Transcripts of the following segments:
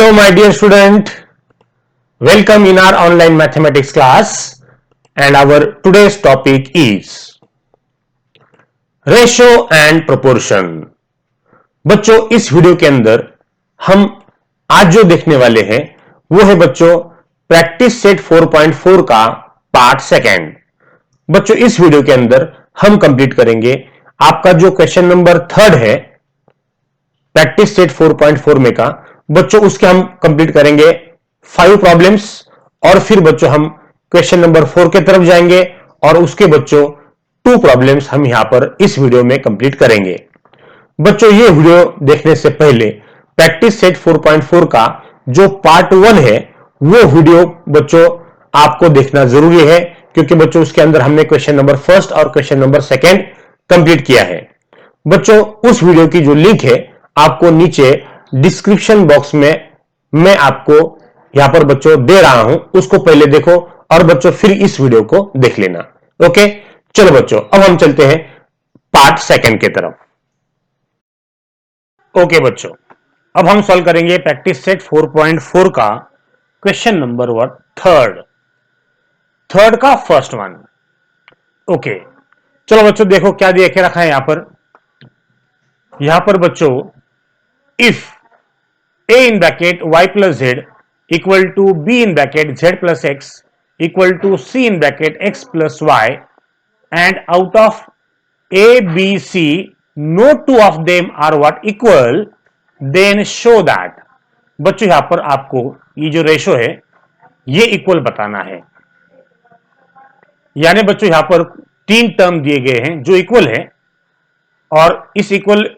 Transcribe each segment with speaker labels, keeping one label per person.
Speaker 1: Hello, my dear student. Welcome in our online mathematics class, and our today's topic is ratio and proportion. बच्चों, इस video के अंदर हम आज जो देखने वाले हैं वो है बच्चों प्रैक्टिस सेट 4.4 का पार्ट सेकेंड. बच्चों, इस वीडियो के अंदर हम कंप्लीट करेंगे आपका जो क्वेश्चन नंबर थर्ड है प्रैक्टिस सेट 4.4 में का. बच्चों, उसके हम कंप्लीट करेंगे 5 प्रॉब्लम्स और फिर बच्चों हम क्वेश्चन नंबर 4 के तरफ जाएंगे और उसके बच्चों 2 प्रॉब्लम्स हम यहां पर इस वीडियो में कंप्लीट करेंगे. बच्चों, ये वीडियो देखने से पहले प्रैक्टिस सेट 4.4 का जो पार्ट 1 है वो वीडियो बच्चों आपको देखना जरूरी है, क्योंकि बच्चों उसके अंदर हमने क्वेश्चन नंबर फर्स्ट और क्वेश्चन नंबर सेकेंड कंप्लीट किया है. बच्चों, उस वीडियो की जो लिंक है आपको नीचे डिस्क्रिप्शन बॉक्स में मैं आपको यहां पर बच्चों दे रहा हूं, उसको पहले देखो और बच्चों फिर इस वीडियो को देख लेना. ओके, चलो बच्चों अब हम चलते हैं पार्ट सेकंड के तरफ. ओके बच्चों, अब हम सॉल्व करेंगे प्रैक्टिस सेट 4.4 का क्वेश्चन नंबर थर्ड का फर्स्ट वन. ओके, चलो बच्चों देखो क्या दिया के रखा है यहां पर बच्चों if a in bracket y plus z equal to b in bracket z plus x equal to c in bracket x plus y and out of a b c no two of them are what equal, then show that. बच्चों यहां पर आपको ये जो ratio है ये equal बताना है. यानी बच्चों यहां पर 3 टर्म दिए गए हैं जो इक्वल है और इस इक्वल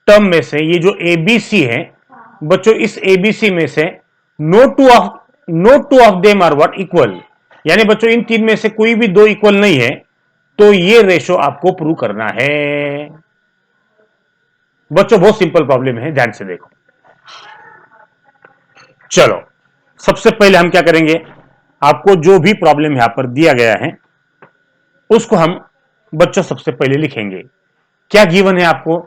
Speaker 1: टर्म में से ये जो ए बी सी है बच्चों इस एबीसी में से no two of them are what equal. यानी बच्चों इन तीन में से कोई भी दो इक्वल नहीं है, तो ये रेशो आपको प्रूव करना है. बच्चों बहुत सिंपल प्रॉब्लम है, ध्यान से देखो. चलो सबसे पहले हम क्या करेंगे, आपको जो भी प्रॉब्लम यहां पर दिया गया है उसको हम बच्चों सबसे पहले लिखेंगे. क्या गिवन है आपको,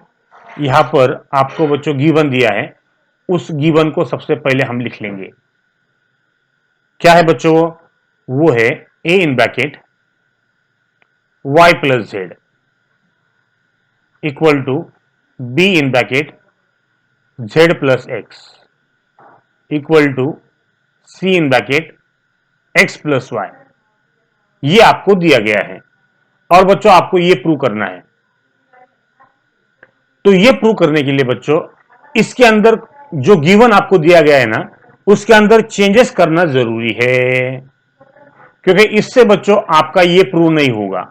Speaker 1: यहां पर आपको बच्चों गिवन दिया है, उस गिवन को सबसे पहले हम लिख लेंगे. क्या है बच्चों, वो है a in bracket y plus z equal to b in bracket z plus x equal to c in bracket x plus y. ये आपको दिया गया है और बच्चों आपको ये प्रूव करना है. तो ये प्रूव करने के लिए बच्चों इसके अंदर जो गिवन आपको दिया गया है ना उसके अंदर चेंजेस करना जरूरी है, क्योंकि इससे बच्चों आपका ये प्रूव नहीं होगा.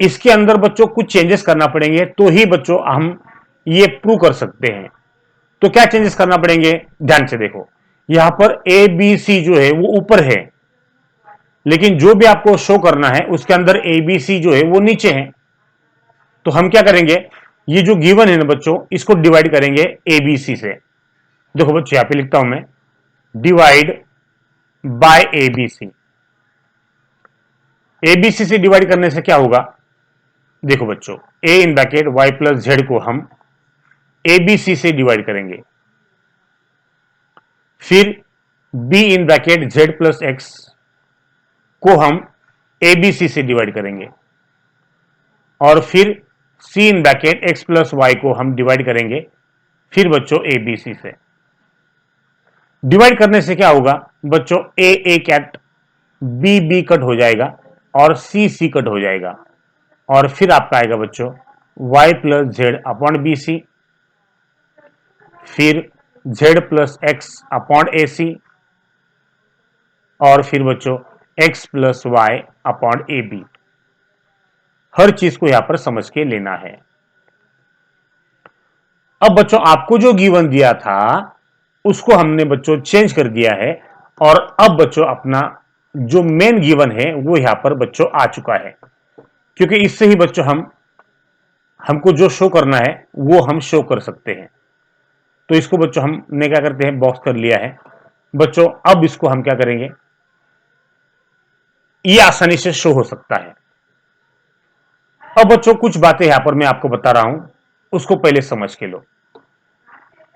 Speaker 1: इसके अंदर बच्चों कुछ चेंजेस करना पड़ेंगे तो ही बच्चों हम ये प्रूव कर सकते हैं. तो क्या चेंजेस करना पड़ेंगे, ध्यान से देखो. यहां पर ए बी सी जो है वो ऊपर है, लेकिन जो भी आपको शो करना है उसके अंदर ए बी सी जो है वो नीचे है. तो हम क्या करेंगे, ये जो गिवन है ना बच्चों इसको डिवाइड करेंगे एबीसी से. देखो बच्चों यहां पे लिखता हूं मैं डिवाइड बाय एबीसी. एबीसी से डिवाइड करने से क्या होगा, देखो बच्चों A in bracket Y plus Z को हम एबीसी से डिवाइड करेंगे, फिर B in bracket Z plus X को हम एबीसी से डिवाइड करेंगे और फिर C in bracket X plus Y को हम डिवाइड करेंगे फिर बच्चों ए बी सी से. डिवाइड करने से क्या होगा बच्चों, ए कैट बी बी कट हो जाएगा और सी सी कट हो जाएगा और फिर आपका आएगा बच्चों Y plus Z upon B C, फिर Z plus x upon A C और फिर बच्चों x plus Y upon A B. हर चीज को यहां पर समझ के लेना है. अब बच्चों आपको जो गिवन दिया था उसको हमने बच्चों चेंज कर दिया है और अब बच्चों अपना जो मेन गिवन है वो यहां पर बच्चों आ चुका है, क्योंकि इससे ही बच्चों हमको जो शो करना है वो हम शो कर सकते हैं. तो इसको बच्चों हमने क्या करते हैं, बॉक्स कर लिया है बच्चों. अब इसको हम क्या करेंगे, ये आसानी से शो हो सकता है. अब बच्चों कुछ बातें यहां पर मैं आपको बता रहा हूं, उसको पहले समझ के लो.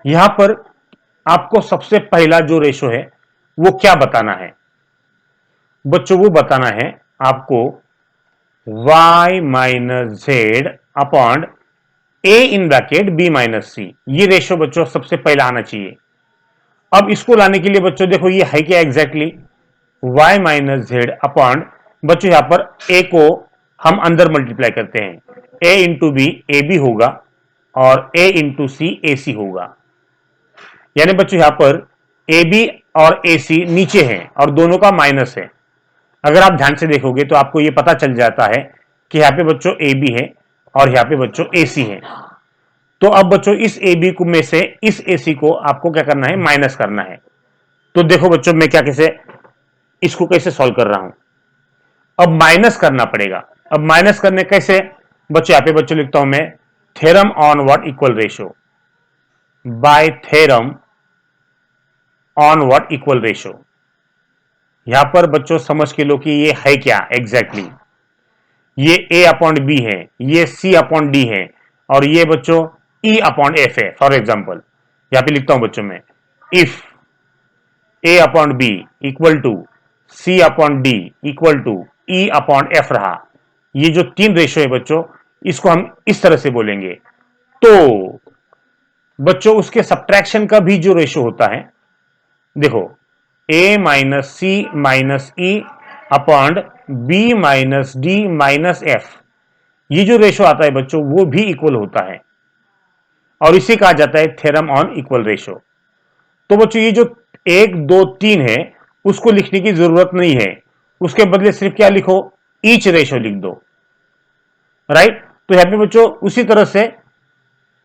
Speaker 1: यहां पर आपको सबसे पहला जो रेशो है वो क्या बताना है बच्चों? वो बताना है आपको y minus Z upon A in bracket B minus C. ये रेशो बच्चों सबसे पहला आना चाहिए। अब इसको लाने के लिए बच्चों देखो ये है क्या exactly, y minus Z upon बच्चों यहां पर a को हम अंदर मल्टीप्लाई करते हैं, a into b a b होगा और a इंटू सी ए सी होगा। यानी बच्चों यहां पर ए बी और ए सी नीचे हैं और दोनों का माइनस है। अगर आप ध्यान से देखोगे तो आपको यह पता चल जाता है कि यहां पे बच्चों ए बी है और यहां पे बच्चों ए सी है। तो अब बच्चों इस ए बी में से इस ए सी को आपको क्या करना है, माइनस करना है। तो देखो बच्चों मैं क्या कैसे इसको कैसे सॉल्व कर रहा हूं। अब माइनस करना पड़ेगा। अब माइनस करने कैसे बच्चों, यहां पे बच्चों लिखता हूं मैं theorem on what equal ratio, by theorem on what equal ratio. यहां पर बच्चों समझ के लो कि ये है क्या एग्जैक्टली exactly। ये ए अपॉन बी है, ये सी अपॉन डी है और ये बच्चों ई अपॉन एफ है। फॉर एग्जाम्पल यहां पे लिखता हूं बच्चों में if a upon b equal to c upon d equal to e upon f रहा। ये जो तीन रेशो है बच्चों इसको हम इस तरह से बोलेंगे। तो बच्चों उसके सब्ट्रैक्शन का भी जो रेशो होता है देखो A minus C minus E upon B minus D minus F, ये जो रेशो आता है बच्चों वो भी इक्वल होता है और इसे कहा जाता है थ्योरम ऑन इक्वल रेशो। तो बच्चों ये जो एक दो तीन है उसको लिखने की जरूरत नहीं है, उसके बदले सिर्फ क्या लिखो, ईच रेशो लिख दो, राइट। तो यहां पे बच्चों उसी तरह से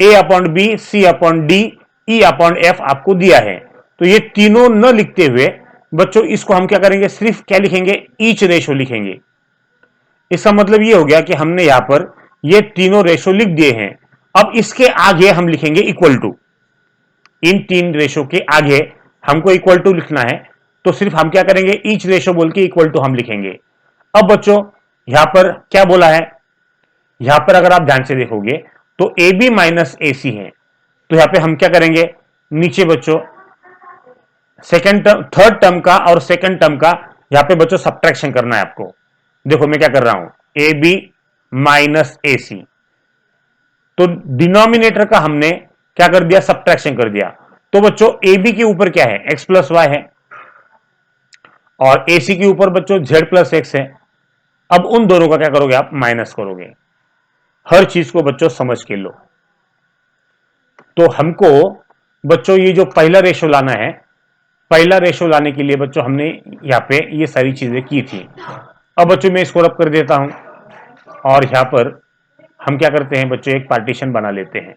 Speaker 1: A upon B C upon D E upon F आपको दिया है। तो ये तीनों न लिखते हुए बच्चों इसको हम क्या करेंगे, सिर्फ क्या लिखेंगे, ईच रेशो लिखेंगे। इसका मतलब ये हो गया कि हमने यहां पर ये तीनों रेशो लिख दिए हैं। अब इसके आगे हम लिखेंगे इक्वल टू। इन तीन रेशो के आगे हमको इक्वल टू लिखना है तो सिर्फ हम क्या करेंगे, ईच रेशो बोल के इक्वल टू हम लिखेंगे। अब बच्चों यहां पर क्या बोला है, यहां पर अगर आप ध्यान से देखोगे तो ए बी माइनस ए सी है। तो यहां पे हम क्या करेंगे, नीचे बच्चों सेकंड टर्म थर्ड टर्म का और सेकंड टर्म का यहां पे बच्चों सब्ट्रैक्शन करना है आपको। देखो मैं क्या कर रहा हूं, ए बी माइनस ए सी, तो डिनोमिनेटर का हमने क्या कर दिया, सब्ट्रैक्शन कर दिया। तो बच्चों ए बी के ऊपर क्या है, एक्स प्लस वाई है और ए सी के ऊपर बच्चों जेड प्लस एक्स है। अब उन दोनों का क्या करोगे, आप माइनस करोगे। हर चीज को बच्चों समझ के लो। तो हमको बच्चों ये जो पहला रेशो लाना है, पहला रेशो लाने के लिए बच्चों हमने यहां पे ये सारी चीजें की थी। अब बच्चों मैं इसको रब कर देता हूं और यहां पर हम क्या करते हैं बच्चों, एक पार्टीशन बना लेते हैं।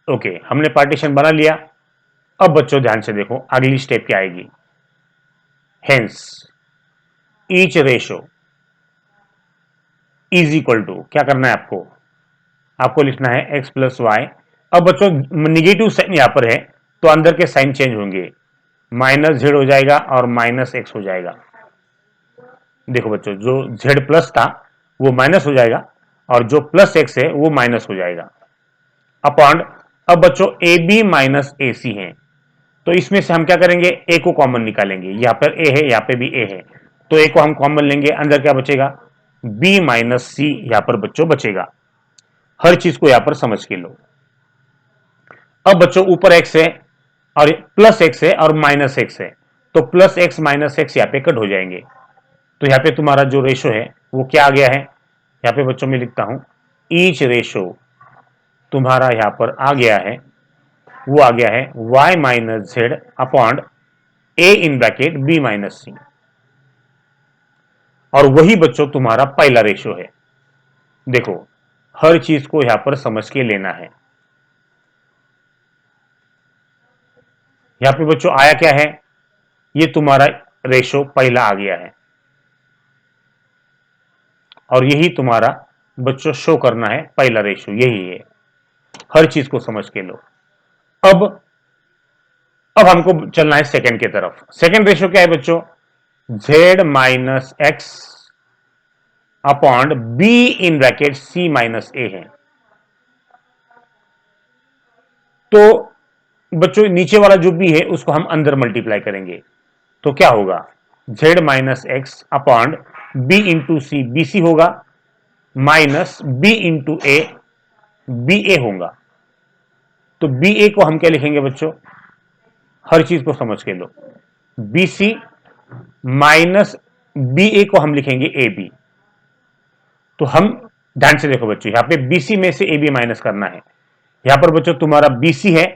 Speaker 1: ओके हमने पार्टीशन बना लिया। अब बच्चों ध्यान से देखो अगली स्टेप क्या आएगी, hence each ratio is equal to, क्या करना है आपको, आपको लिखना है एक्स प्लस वाई। अब बच्चों निगेटिव साइन यहां पर है तो अंदर के साइन चेंज होंगे, माइनस जेड हो जाएगा और माइनस एक्स हो जाएगा। देखो बच्चों जो जेड प्लस था वो माइनस हो जाएगा और जो प्लस एक्स है वो माइनस हो जाएगा अपॉन। अब बच्चों ए बी माइनस ए सी है तो इसमें से हम क्या करेंगे, ए को कॉमन निकालेंगे। यहां पर ए है, यहां पे भी ए है, तो ए को हम कॉमन लेंगे, अंदर क्या बचेगा, बी माइनस सी यहां पर बच्चों बचेगा। हर चीज को यहां पर समझ के लो। अब बच्चों ऊपर एक्स है और प्लस एक्स है और माइनस एक्स है, तो प्लस एक्स माइनस एक्स यहां पे कट हो जाएंगे। तो यहां पे तुम्हारा जो रेशो है वो क्या आ गया है, यहां पे बच्चों में लिखता हूं ईच रेशो तुम्हारा यहां पर आ गया है, वो आ गया है y minus Z upon A in bracket B minus C. और वही बच्चों तुम्हारा पहला रेशो है। देखो हर चीज को यहां पर समझ के लेना है। यहां पे बच्चों आया क्या है, ये तुम्हारा रेशो पहला आ गया है और यही तुम्हारा बच्चों शो करना है, पहला रेशो यही है। हर चीज को समझ के लो। अब अब हमको चलना है सेकंड की तरफ। सेकंड रेशो क्या है बच्चों, Z minus X upon B in bracket C minus A है। तो बच्चों नीचे वाला जो बी है उसको हम अंदर मल्टीप्लाई करेंगे, तो क्या होगा, z minus X upon B into C, B C होगा, minus B into A, B A होगा। तो बी ए को हम क्या लिखेंगे बच्चों, हर चीज को समझ के लो, बी सी माइनस बी ए को हम लिखेंगे ए बी। तो हम ध्यान से देखो बच्चों, यहां पे बीसी में से ए बी माइनस करना है। यहां पर बच्चों तुम्हारा बीसी है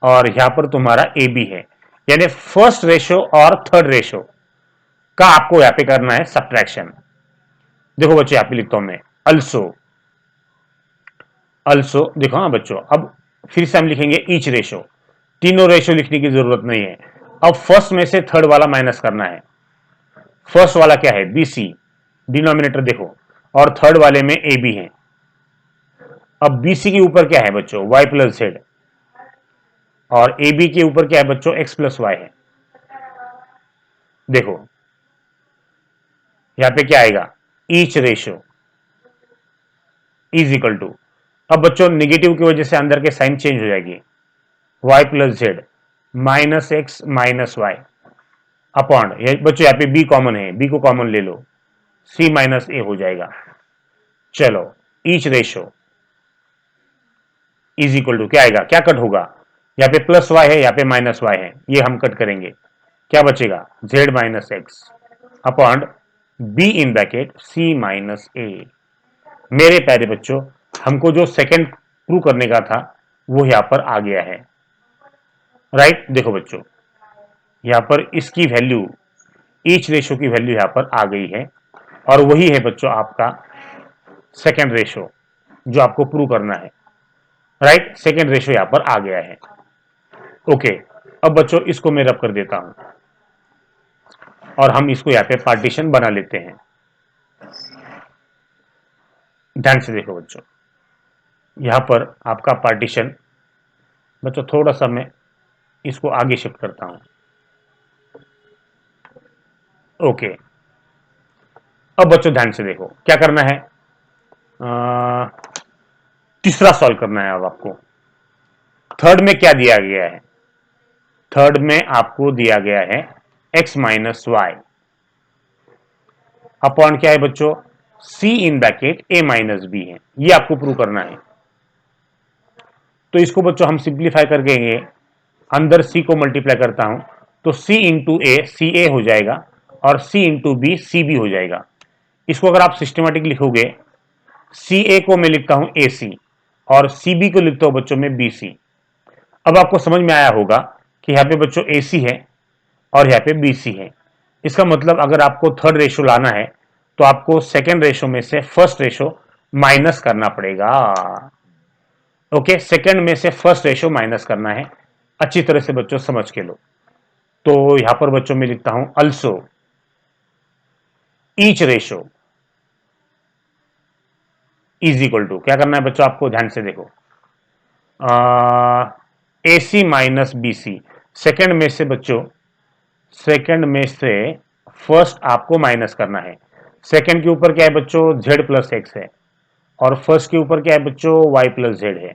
Speaker 1: और यहां पर तुम्हारा ए बी है, यानी फर्स्ट रेशो और थर्ड रेशो का आपको यहां पे करना है सब्ट्रैक्शन। देखो बच्चों यहां पे लिखता हूं मैं अल्सो, अल्सो देखो, हाँ बच्चों अब फिर से हम लिखेंगे ईच रेशो, तीनों रेशो लिखने की जरूरत नहीं है। अब फर्स्ट में से थर्ड वाला माइनस करना है। फर्स्ट वाला क्या है, बीसी, डिनोमिनेटर देखो, और थर्ड वाले में ए बी है। अब बीसी के ऊपर क्या है बच्चों, वाई प्लस जेड, और ए बी के ऊपर क्या है बच्चों, एक्स प्लस वाई है। देखो यहां पे क्या आएगा, each ratio is equal to, अब बच्चों निगेटिव की वजह से अंदर के साइन चेंज हो जाएगी, y plus z minus x minus y upon, बच्चों यहाँ पे बी कॉमन है, बी को कॉमन ले लो, सी माइनस ए हो जाएगा। चलो each ratio is equal to क्या आएगा, क्या कट होगा, यहाँ पे प्लस वाई है, यहाँ पे माइनस वाई है, ये हम कट करेंगे, क्या बचेगा, Z minus X upon B in bracket C minus A. मेरे प्यारे बच्चों, हमको जो सेकंड प्रूव करने का था वो यहां पर आ गया है, राइट। देखो बच्चों यहां पर इसकी वैल्यू, ईच रेशो की वैल्यू यहां पर आ गई है, और वही है बच्चों आपका सेकंड रेशो जो आपको प्रूव करना है, राइट। सेकंड रेशो यहां पर आ गया है। ओके, अब बच्चों इसको मैं रब कर देता हूं और हम इसको यहां पे पार्टीशन बना लेते हैं। ध्यान से देखो बच्चों, यहां पर आपका पार्टीशन, बच्चों थोड़ा सा मैं इसको आगे शिफ्ट करता हूं। ओके, अब बच्चों ध्यान से देखो क्या करना है, तीसरा सॉल्व करना है अब आपको। थर्ड में क्या दिया गया है, थर्ड में आपको दिया गया है x माइनस वाई अपॉन क्या है बच्चों, c in bracket a minus b है, ये आपको प्रूव करना है। तो इसको बच्चों हम सिंप्लीफाई करके अंदर c को मल्टीप्लाई करता हूं, तो c इंटू ए सी ए हो जाएगा, और c into b c b हो जाएगा। इसको अगर आप सिस्टमेटिक लिखोगे, सी ए को मैं लिखता हूं ए सी, और सी बी को लिखता हूं बच्चों में बी सी। अब आपको समझ में आया होगा कि यहाँ पे बच्चों ए सी है और यहाँ पे बी सी है। इसका मतलब अगर आपको थर्ड रेशो लाना है तो आपको सेकेंड रेशो में से फर्स्ट रेशो माइनस करना पड़ेगा। ओके, सेकेंड में से फर्स्ट रेशो माइनस करना है, अच्छी तरह से बच्चों समझ के लो। तो यहां पर बच्चों में लिखता हूं also each ratio is equal to, क्या करना है बच्चों आपको, ध्यान से देखो, a c minus b c, second में से बच्चों, सेकेंड में से फर्स्ट आपको माइनस करना है। सेकेंड के ऊपर क्या है बच्चों, जेड प्लस एक्स है, और फर्स्ट के ऊपर क्या है बच्चों, वाई प्लस जेड है।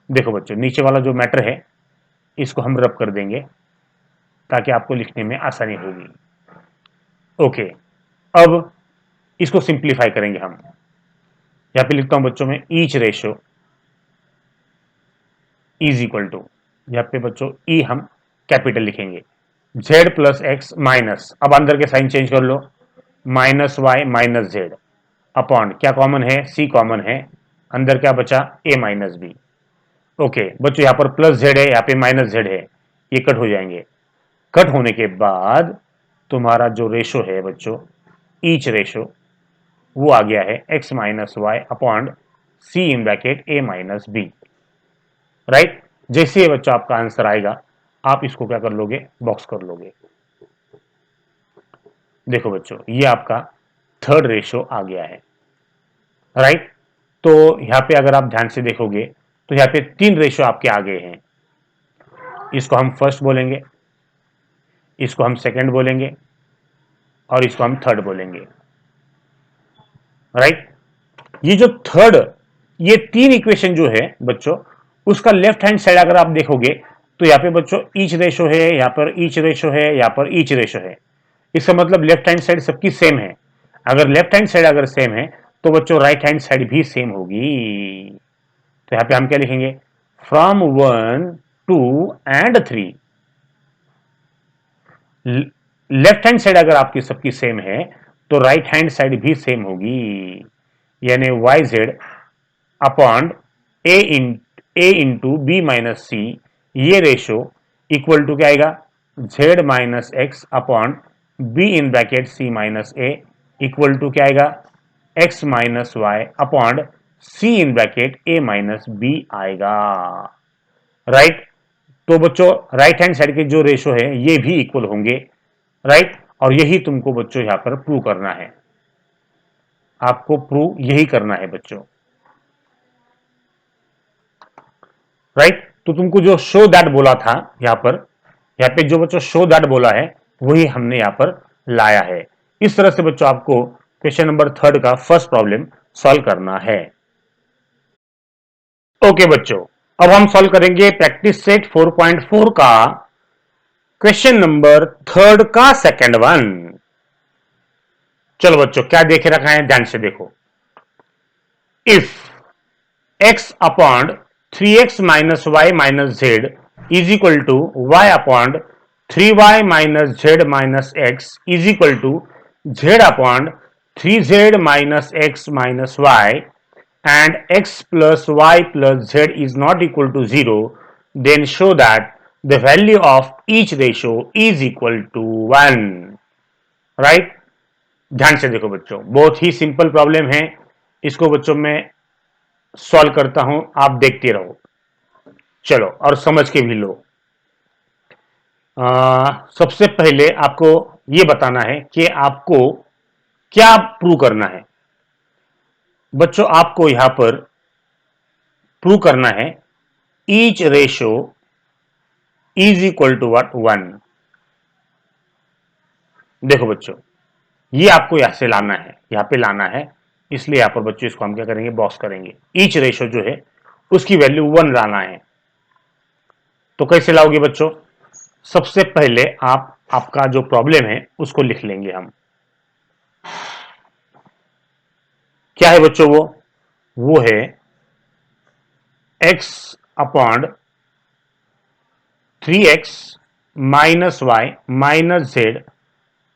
Speaker 1: देखो बच्चों नीचे वाला जो मैटर है इसको हम रब कर देंगे ताकि आपको लिखने में आसानी होगी। ओके, अब इसको सिंप्लीफाई करेंगे हम। यहां पे लिखता हूं बच्चों में each ratio is equal to, यहां पे बच्चों ई हम कैपिटल लिखेंगे, जेड प्लस एक्स माइनस, अब अंदर के साइन चेंज कर लो, minus Y minus Z upon, क्या कॉमन है, सी कॉमन है, अंदर क्या बचा, ए माइनस बी। ओके बच्चों यहां पर प्लस जेड है, यहां पे माइनस जेड है, ये कट हो जाएंगे। कट होने के बाद तुम्हारा जो रेशो है बच्चों, ईच रेशो, वो आ गया है x minus y upon c in bracket a minus b, right. जैसे ही बच्चों आपका आंसर आएगा आप इसको क्या कर लोगे, बॉक्स कर लोगे। देखो बच्चों ये आपका थर्ड रेशो आ गया है, राइट। तो यहां पे अगर आप ध्यान से देखोगे तो यहां पे तीन रेशो आपके आ गए हैं, इसको हम फर्स्ट बोलेंगे, इसको हम सेकंड बोलेंगे, और इसको हम थर्ड बोलेंगे, राइट। ये जो थर्ड, ये तीन इक्वेशन जो है बच्चों, उसका लेफ्ट हैंड साइड अगर आप देखोगे तो यहाँ पे बच्चों ईच रेशो है, यहाँ पर ईच रेशो है, यहाँ पर ईच रेशो है। इसका मतलब लेफ्ट हैंड साइड सबकी सेम है। अगर लेफ्ट हैंड साइड अगर सेम है तो बच्चों राइट हैंड साइड भी सेम होगी। तो यहाँ पे हम क्या लिखेंगे, from 1 2 and 3। Left hand side अगर आपकी सबकी सेम है तो राइट हैंड साइड भी सेम होगी, यानी वाई जेड अपॉन ए इंटू बी माइनस सी, ये रेशो इक्वल टू क्या आएगा, Z minus X upon B in bracket C minus a equal to क्या आएगा, x minus y upon c in bracket a minus b आएगा। Right. तो बच्चों right hand side के जो रेशो है ये भी इक्वल होंगे। राइट। और यही तुमको बच्चों यहां पर प्रूव करना है, आपको प्रूव यही करना है बच्चों। राइट। तो तुमको जो शो दैट बोला था यहाँ पे जो बच्चों शो दैट बोला है वही हमने यहाँ पर लाया है। इस तरह से बच्चों आपको क्वेश्चन नंबर 3 का फर्स्ट प्रॉब्लम सॉल्व करना है। ओके बच्चों, अब हम सॉल्व करेंगे प्रैक्टिस सेट 4.4 का क्वेश्चन नंबर 3 का सेकंड वन। चलो बच्चों क्या देखे रखा है, ध्यान से देखो। If x upon 3x minus Y minus z is equal to y upon 3y minus z minus x is equal to z upon 3z minus x minus y and x plus y plus z is not equal to 0, then show that the value of each ratio is equal to 1. Right? ध्यान से देखो बच्चों, बहुत ही simple problem है। इसको बच्चों मैं solve करता हूं, आप देखते रहो। चलो और समझ के भी लो। सबसे पहले आपको यह बताना है कि आपको क्या प्रूव करना है। बच्चों आपको यहां पर प्रूव करना है each ratio is equal to what, 1। देखो बच्चों ये आपको यहां से लाना है, यहां पे लाना है, इसलिए यहां पर बच्चों इसको हम क्या करेंगे, बॉक्स करेंगे। ईच रेशो जो है उसकी वैल्यू 1 लाना है। तो कैसे लाओगे बच्चों, सबसे पहले आपका जो प्रॉब्लम है उसको लिख लेंगे हम। क्या है बच्चों वो है x upon 3x minus Y minus z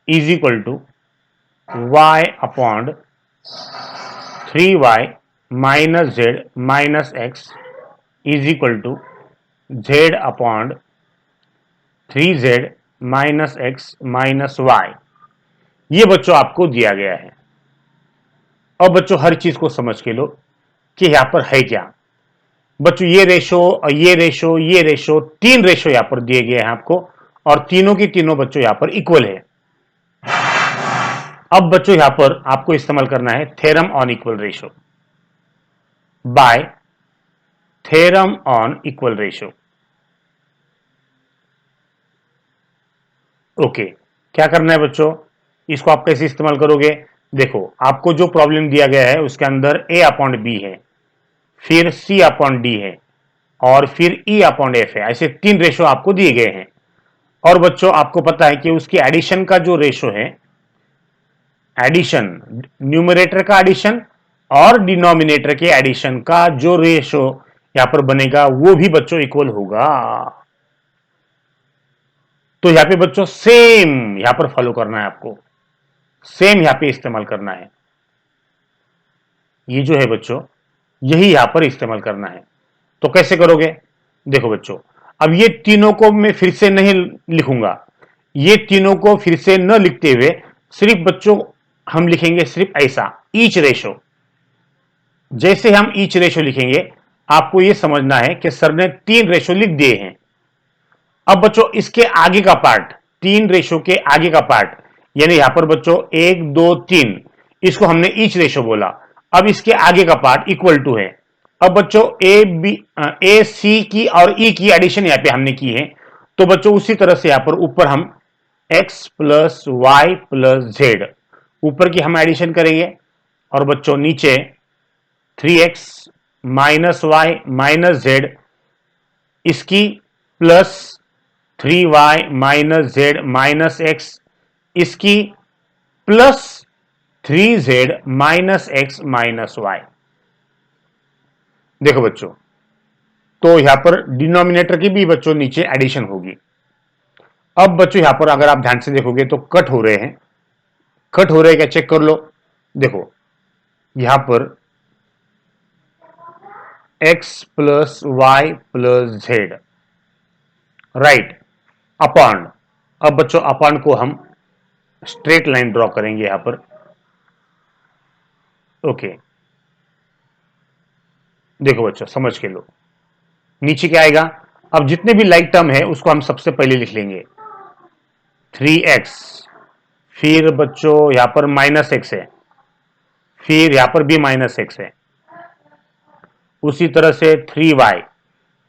Speaker 1: is equal to y upon 3y minus z minus x is equal to z upon 3z minus x minus y. ये बच्चों आपको दिया गया है। अब बच्चों हर चीज को समझ के लो कि यहां पर है क्या। बच्चों ये रेशो और ये रेशो, ये रेशो, 3 रेशो यहां पर दिए गए हैं आपको, और तीनों की तीनों बच्चों यहां पर इक्वल है। अब बच्चों यहां पर आपको इस्तेमाल करना है theorem on equal ratio, by theorem on equal ratio. Okay, क्या करना है बच्चों, इसको आप कैसे इस्तेमाल करोगे। देखो आपको जो प्रॉब्लम दिया गया है उसके अंदर a अपॉन बी है, फिर c अपॉन डी है, और फिर e अपॉन एफ है। ऐसे 3 रेशो आपको दिए गए हैं। और बच्चों आपको पता है कि उसकी एडिशन का जो रेशो है, एडिशन न्यूमरेटर का एडिशन और डिनोमिनेटर के एडिशन का जो रेशो यहां पर बनेगा वो भी बच्चों इक्वल होगा। तो यहां पे बच्चों सेम यहां पर फॉलो करना है आपको, सेम यहां पे इस्तेमाल करना है। ये जो है बच्चों यही यहां पर इस्तेमाल करना है। तो कैसे करोगे, देखो बच्चों अब ये तीनों को मैं फिर से नहीं लिखूंगा, ये तीनों को फिर से न लिखते हुए सिर्फ बच्चों हम लिखेंगे सिर्फ ऐसा ईच रेशो। जैसे हम ईच रेशो लिखेंगे आपको यह समझना है कि सर ने 3 रेशो लिख दिए हैं। अब बच्चों इसके आगे का पार्ट, 3 रेशो के आगे का पार्ट, यानी यहां पर बच्चों 1 2 3, इसको हमने ईच रेशो बोला। अब इसके आगे का पार्ट इक्वल टू है। अब बच्चों ए सी की और ई की एडिशन यहां पे हमने की है। तो बच्चों उसी तरह से यहां पर ऊपर हम x plus y plus z ऊपर की हम एडिशन करेंगे, और बच्चों नीचे 3x minus Y minus z इसकी plus 3y minus z minus x, इसकी plus 3z minus x minus y. देखो बच्चों, तो यहां पर डिनोमिनेटर की भी बच्चों नीचे एडिशन होगी। अब बच्चों यहां पर अगर आप ध्यान से देखोगे तो कट हो रहे हैं, कट हो रहे हैं क्या, चेक कर लो। देखो यहां पर x plus y plus z, right, upon. अब बच्चों अपॉन को हम स्ट्रेट लाइन ड्रॉ करेंगे यहां पर। ओके, देखो बच्चों समझ के लो, नीचे क्या आएगा। अब जितने भी लाइक टर्म है उसको हम सबसे पहले लिख लेंगे 3x, फिर बच्चों यहां पर माइनस एक्स है, फिर यहां पर भी माइनस एक्स है, उसी तरह से 3y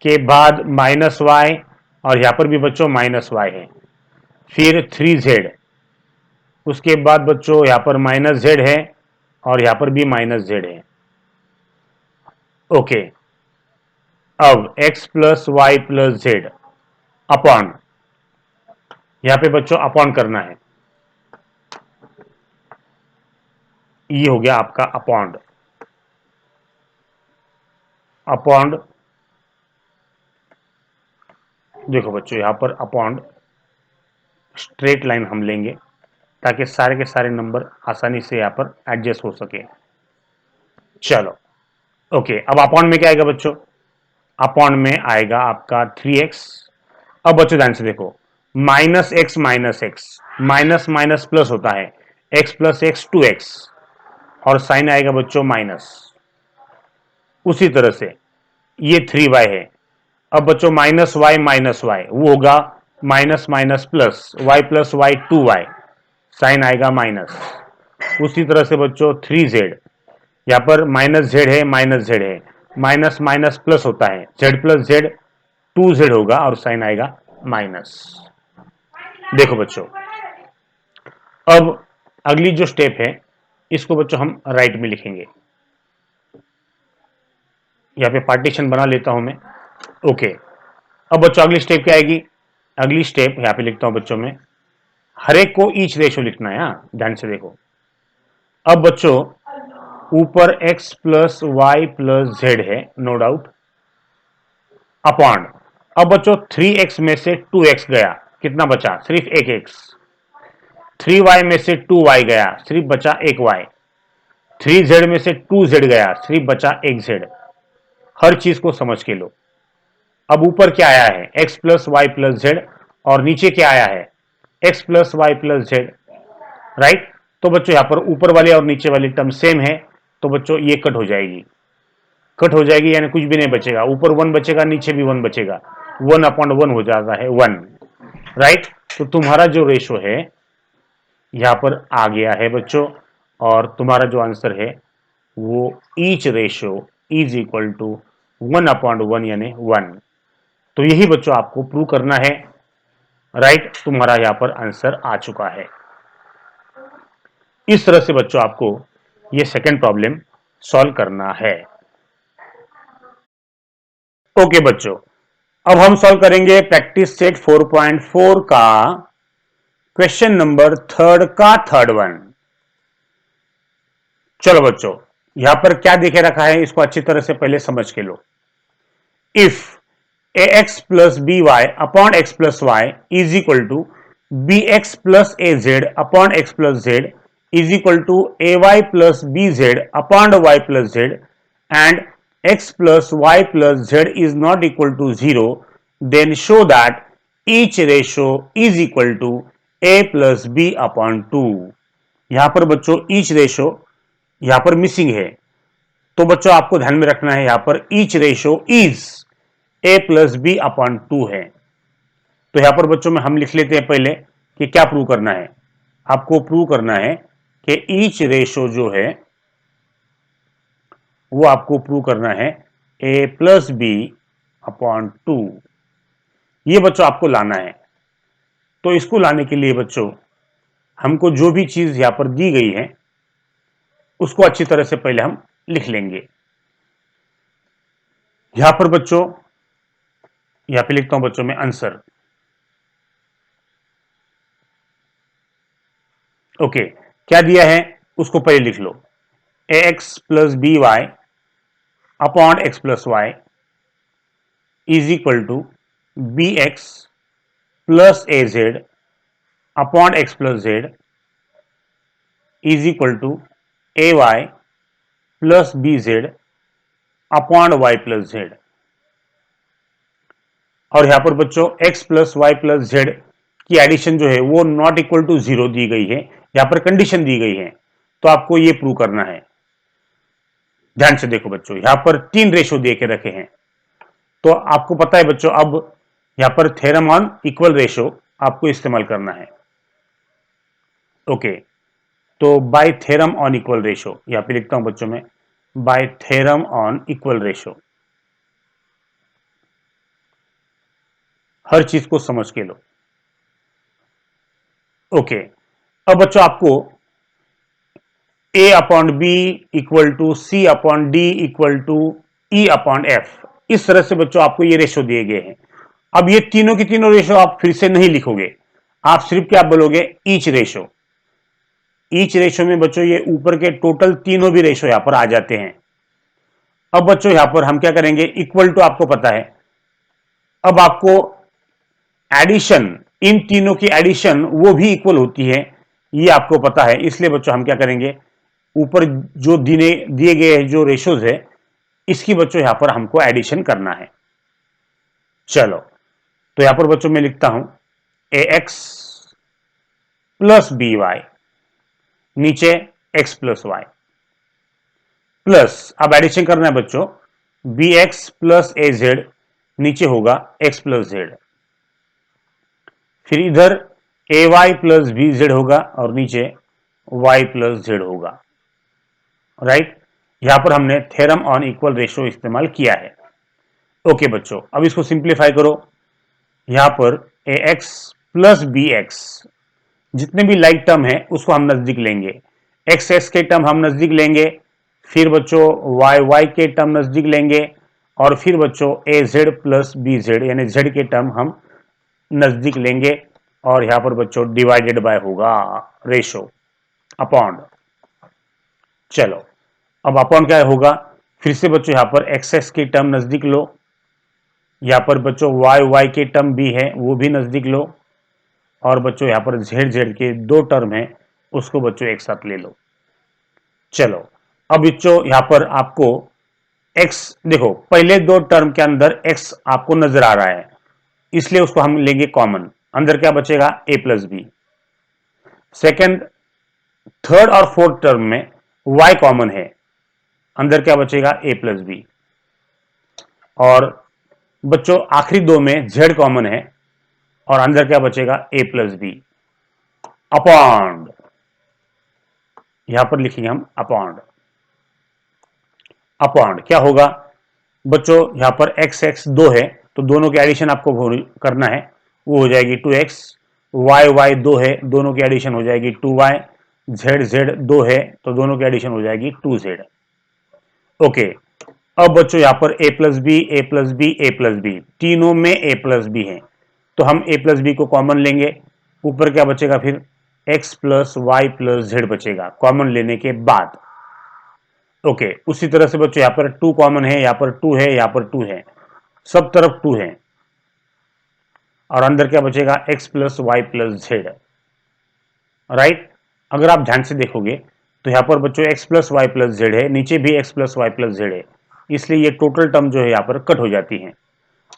Speaker 1: के बाद माइनस वाई, और यहां पर भी बच्चों माइनस वाई है, फिर 3z, उसके बाद बच्चों यहां पर माइनस z है और यहां पर भी माइनस z है। ओके, अब x plus y plus Z upon, यहां पे बच्चों अपॉन करना है, ये हो गया आपका अपॉन्ड, अपॉन्ड। देखो बच्चों यहां पर अपॉन्ड स्ट्रेट लाइन हम लेंगे ताकि सारे के सारे नंबर आसानी से यहां पर एडजस्ट हो सके। चलो ओके, अब अपॉन में क्या आएगा बच्चों, अपॉन में आएगा आपका 3x। अब बच्चों ध्यान से देखो, minus x minus x, minus minus plus होता है, x प्लस एक्स 2x, और साइन आएगा बच्चों माइनस। उसी तरह से ये 3y है, अब बच्चों माइनस वाई वो होगा minus minus plus y 2y, sign आएगा माइनस। उसी तरह से बच्चों 3z, यहां पर माइनस जेड है, माइनस जेड है, माइनस माइनस प्लस होता है, जेड प्लस जेड 2z होगा और साइन आएगा माइनस। देखो बच्चों, अब अगली जो स्टेप है इसको बच्चों हम राइट में लिखेंगे, यहां पे पार्टीशन बना लेता हूं मैं। ओके, अब बच्चों अगली स्टेप क्या आएगी, अगली स्टेप यहां पे लिखता हूं बच्चों में, हर एक को ईच रेशो लिखना है। ध्यान से देखो, अब बच्चों ऊपर x plus y plus z है, नो डाउट, अपॉन, अब बच्चों 3x में से 2x गया, कितना बचा, सिर्फ एक x, 3y में से 2y गया, सिर्फ बचा एक y, 3z में से 2z गया, सिर्फ बचा एक z। हर चीज को समझ के लो। अब ऊपर क्या आया है, x plus y plus z, और नीचे क्या आया है, x plus y plus z, right. तो बच्चों यहां पर ऊपर वाले और नीचे वाली टर्म सेम है, तो बच्चों ये कट हो जाएगी, कट हो जाएगी, यानी कुछ भी नहीं बचेगा, ऊपर 1 बचेगा, नीचे भी 1 बचेगा, 1/1 हो जाता है 1, राइट। तो तुम्हारा जो रेशो है यहां पर आ गया है बच्चों, और तुम्हारा जो आंसर है वो each ratio is equal to 1/1 यानी 1। तो यही बच्चों आपको प्रूव करना है, राइट। तुम्हारा यहां पर आंसर आ चुका है। इस तरह से बच्चों आपको ये सेकंड प्रॉब्लम सॉल्व करना है। ओके बच्चों, अब हम सॉल्व करेंगे प्रैक्टिस सेट 4.4 का क्वेश्चन नंबर थर्ड का थर्ड वन। चलो बच्चों, यहां पर क्या देखे रखा है इसको अच्छी तरह से पहले समझ के लो। If ax plus by upon x plus y is equal to bx plus az upon x plus z is equal to ay plus bz upon y plus z and x plus y plus z is not equal to 0, then show that each ratio is equal to a plus b upon 2। यहां पर बच्चों each ratio यहां पर missing है, तो बच्चों आपको ध्यान में रखना है यहां पर each ratio is a plus b upon 2 है। तो यहां पर बच्चों में हम लिख लेते हैं पहले कि क्या प्रूव करना है, आपको प्रूव करना है कि ईच रेशो जो है वो आपको प्रूव करना है a प्लस बी अपॉन 2, ये बच्चों आपको लाना है। तो इसको लाने के लिए बच्चों हमको जो भी चीज यहां पर दी गई है उसको अच्छी तरह से पहले हम लिख लेंगे। यहां पर बच्चों यहां पे लिखता हूं बच्चों में आंसर। ओके, क्या दिया है उसको पहले लिख लो। A x plus b y upon x plus y is equal to b x plus a z upon x plus z is equal to a y plus b z upon y plus z. और यहां पर बच्चों x plus y plus z की addition जो है वो not equal to 0 दी गई है, यहां पर कंडीशन दी गई है, तो आपको ये प्रूव करना है। ध्यान से देखो बच्चों, यहां पर 3 रेशो दे के रखे हैं, तो आपको पता है बच्चों अब यहां पर थ्योरम ऑन इक्वल रेशो आपको इस्तेमाल करना है। ओके, तो by theorem on equal ratio यहां पे लिखता हूं बच्चों में, by theorem on equal ratio. हर चीज को समझ के लो। ओके, अब बच्चों आपको a upon b equal to c upon d equal to e upon f, इस तरह से बच्चों आपको ये रेशो दिए गए हैं। अब ये तीनों की तीनों रेशो आप फिर से नहीं लिखोगे, आप सिर्फ क्या बोलोगे, ईच रेशो। ईच रेशो में बच्चों ये ऊपर के टोटल तीनों भी रेशो यहां पर आ जाते हैं। अब बच्चों यहां पर हम क्या करेंगे, इक्वल टू आपको पता है, अब आपको एडिशन, इन तीनों की एडिशन वो भी इक्वल होती है, ये आपको पता है। इसलिए बच्चों हम क्या करेंगे, ऊपर जो दिए गए जो रेशोज है इसकी बच्चों यहां पर हमको एडिशन करना है। चलो, तो यहां पर बच्चों मैं लिखता हूं ए एक्स प्लस बी वाई, नीचे एक्स प्लस वाई प्लस, अब एडिशन करना है बच्चों, B x plus a Z, नीचे होगा एक्स प्लस जेड, फिर इधर ए वाई प्लस बी जेड होगा और नीचे वाई प्लस जेड होगा। राइट, यहां पर हमने थ्योरम ऑन इक्वल रेशियो इस्तेमाल किया है। ओके बच्चों, अब इसको सिंप्लीफाई करो। यहां पर ए एक्स प्लस बी एक्स, जितने भी लाइक टर्म है उसको हम नजदीक लेंगे, एक्स एक्स के टर्म हम नजदीक लेंगे, फिर बच्चों वाई वाई के टर्म नजदीक लेंगे, और फिर बच्चों ए जेड प्लस बी जेड यानी जेड के टर्म हम नजदीक लेंगे, और यहां पर बच्चों डिवाइडेड बाय होगा रेशो अपॉन। चलो, अब अपॉन क्या होगा, फिर से बच्चों यहां पर एक्स एक्स की टर्म नजदीक लो, यहां पर बच्चों वाई वाई के टर्म भी है वो भी नजदीक लो, और बच्चों यहां पर जेड जेड के 2 टर्म है उसको बच्चों एक साथ ले लो। चलो, अब बच्चों यहां पर आपको x, देखो पहले 2 टर्म के अंदर x आपको नजर आ रहा है, इसलिए उसको हम लेंगे कॉमन, अंदर क्या बचेगा, a plus b. Second, third और फोर्थ टर्म में y कॉमन है, अंदर क्या बचेगा, a प्लस बी। और बच्चों आखिरी 2 में z कॉमन है और अंदर क्या बचेगा, a प्लस बी अपॉन, यहां पर लिखेंगे हम अपॉन। अपॉन क्या होगा बच्चों, यहां पर x x 2 है तो दोनों की एडिशन आपको करना है, वो हो जाएगी 2x, y y 2 है दोनों की एडिशन हो जाएगी 2y, z z 2 है तो दोनों की एडिशन हो जाएगी 2z। ओके, अब बच्चों यहां पर a plus b a plus b a plus b, तीनों में a प्लस बी है, तो हम a प्लस बी को कॉमन लेंगे, ऊपर क्या बचेगा फिर x plus y plus z बचेगा कॉमन लेने के बाद। ओके, उसी तरह से बच्चों यहां पर 2 कॉमन है, यहां पर 2 है, यहां पर 2 है, सब तरफ 2 है, और अंदर क्या बचेगा, x plus y plus z. Right, अगर आप ध्यान से देखोगे तो यहां पर बच्चों x plus y plus z है, नीचे भी x plus y plus z है, इसलिए ये टोटल टर्म जो है यहां पर कट हो जाती है,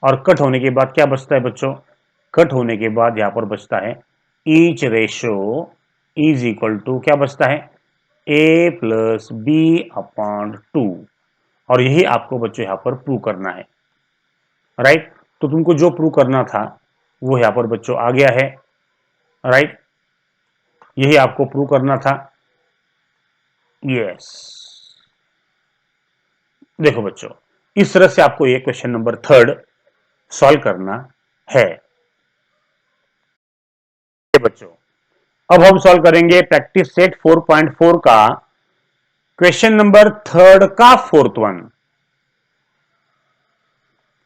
Speaker 1: और कट होने के बाद क्या बचता है बच्चों, कट होने के बाद यहां पर बचता है each ratio is equal to, क्या बचता है, a प्लस बी अपॉन 2, और यही आपको बच्चों यहां पर प्रूव करना है। राइट, तो तुमको जो प्रूव करना था वो यहां पर बच्चों आ गया है। राइट, यही आपको प्रूव करना था। यस, देखो बच्चों, इस तरह से आपको ये क्वेश्चन नंबर 3 सॉल्व करना है। बच्चों, अब हम सॉल्व करेंगे प्रैक्टिस सेट 4.4 का क्वेश्चन नंबर 3 का 4th वन।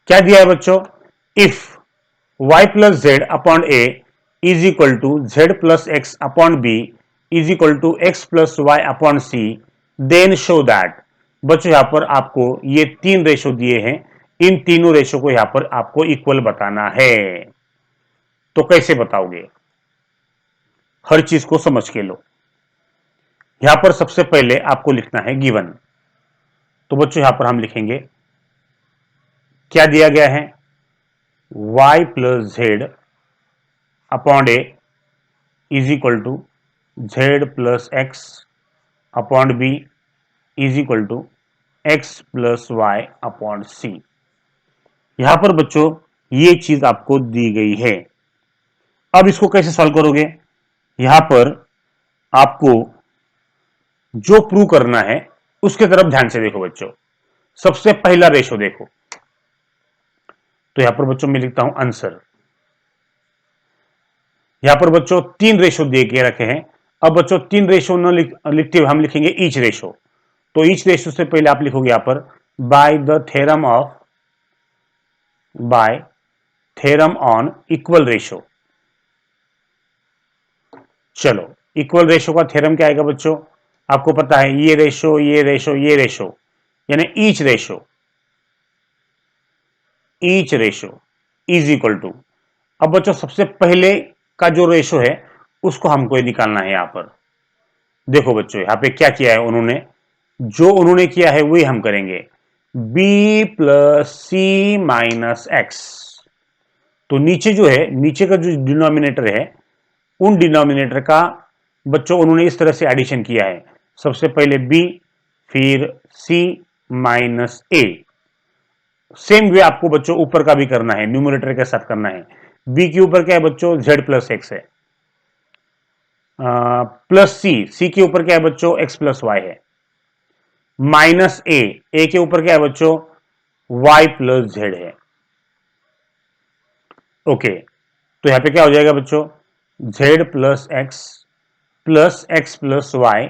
Speaker 1: क्या दिया है बच्चों, if y plus Z upon a is equal to z plus x upon b is equal to x plus Y upon c, then show that. बच्चों यहां पर आपको ये 3 रेशो दिए हैं, इन तीनों रेशो को यहां पर आपको इक्वल बताना है। तो कैसे बताओगे? हर चीज को समझ के लो। यहां पर सबसे पहले आपको लिखना है गिवन। तो बच्चों यहां पर हम लिखेंगे, क्या दिया गया है? y plus Z upon a is equal to z plus x upon b is equal to x plus Y upon c. यहां पर बच्चों ये चीज आपको दी गई है। अब इसको कैसे सॉल्व करोगे? यहां पर आपको जो प्रूव करना है उसके तरफ ध्यान से देखो बच्चों। सबसे पहला रेशो देखो, तो यहां पर बच्चों मैं लिखता हूं आंसर। यहां पर बच्चों 3 रेशो दे के रखे हैं। अब बच्चों 3 रेशो न लिखते हुए हम लिखेंगे ईच रेशो। तो ईच रेशो से पहले आप लिखोगे यहां पर bye theorem on equal ratio. चलो, इक्वल रेशो का थ्योरम क्या आएगा बच्चों? आपको पता है ये रेशो ये रेशो ये रेशो, यानी each ratio is equal to. अब बच्चों सबसे पहले का जो रेशो है उसको हमको निकालना है। यहां पर देखो बच्चों, यहां पे क्या किया है उन्होंने, जो उन्होंने किया है वही हम करेंगे, b plus c minus x. तो नीचे जो है, नीचे का जो डिनोमिनेटर है, उन डिनोमिनेटर का बच्चों उन्होंने इस तरह से एडिशन किया है। सबसे पहले b, फिर c माइनस ए। सेम वे आपको बच्चों ऊपर का भी करना है, न्यूमरेटर के साथ करना है। b के ऊपर क्या है बच्चों? z प्लस एक्स है। प्लस सी के ऊपर क्या है बच्चों? एक्स प्लस वाई है। माइनस ए के ऊपर क्या है बच्चों? y प्लस जेड है। ओके, तो यहां पे क्या हो जाएगा बच्चों? z plus x plus y.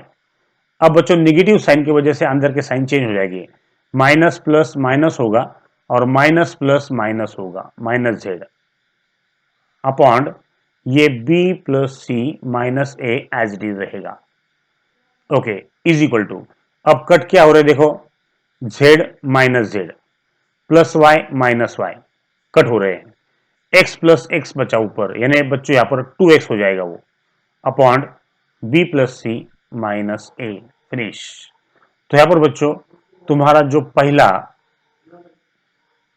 Speaker 1: अब बच्चों निगेटिव साइन की वजह से अंदर के साइन चेंज हो जाएगी, माइनस प्लस माइनस होगा और माइनस प्लस माइनस होगा, माइनस जेड अपॉन ये b plus c minus a as it is रहेगा। ओके, इज इक्वल टू, अब कट क्या हो रहा है देखो, z minus z plus y minus y cut हो रहे हैं, x प्लस एक्स बचा ऊपर, यानी बच्चों यहां पर 2x हो जाएगा वो, upon b plus c minus ए, फिनिश। तो यहां पर बच्चों तुम्हारा जो पहला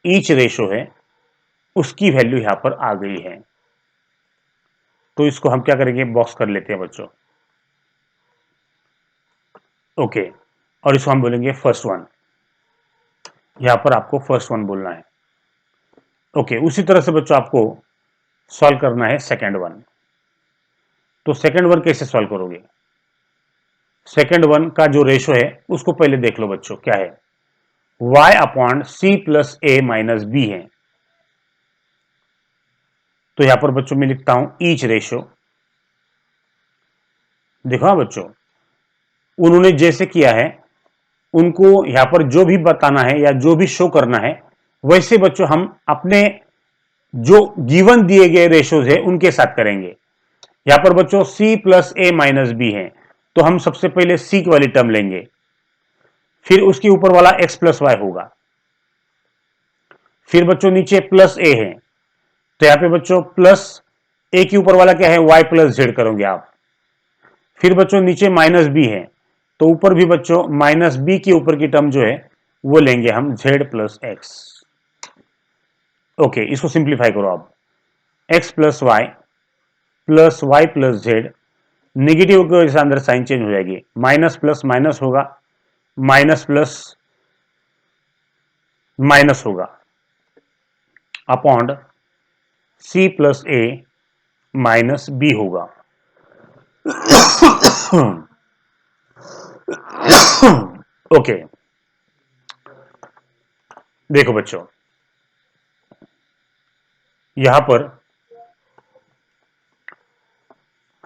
Speaker 1: ईच रेशो है उसकी वैल्यू यहां पर आ गई है। तो इसको हम क्या करेंगे? बॉक्स कर लेते हैं बच्चों। ओके, और इसको हम बोलेंगे फर्स्ट वन। यहां पर आपको फर्स्ट वन बोलना है। ओके, उसी तरह से बच्चों आपको सॉल्व करना है सेकेंड वन। तो सेकेंड वन कैसे सॉल्व करोगे? सेकेंड वन का जो रेशो है उसको पहले देख लो बच्चों, क्या है? y upon c plus a minus b है। तो यहां पर बच्चों मैं लिखता हूं ईच रेशो। देखो हाँ बच्चों, उन्होंने जैसे किया है उनको यहां पर जो भी बताना है या जो भी शो करना है, वैसे बच्चों हम अपने जो गिवन दिए गए रेशोज है उनके साथ करेंगे। यहां पर बच्चों c plus a minus b है, तो हम सबसे पहले c वाली टर्म लेंगे, फिर उसके ऊपर वाला x प्लस वाई होगा, फिर बच्चों नीचे प्लस ए है, तो यहां पे बच्चों प्लस ए के ऊपर वाला क्या है? y प्लस जेड करोगे आप। फिर बच्चों नीचे माइनस बी है, तो ऊपर भी बच्चों माइनस बी के ऊपर की टर्म जो है वो लेंगे हम z प्लस एक्स। ओके, इसको सिंप्लीफाई करो आप, x plus y plus z, negative की वजह से अंदर साइन चेंज हो जाएगी, माइनस प्लस माइनस होगा, माइनस प्लस माइनस होगा, upon c plus a minus b होगा। ओके, देखो बच्चों यहां पर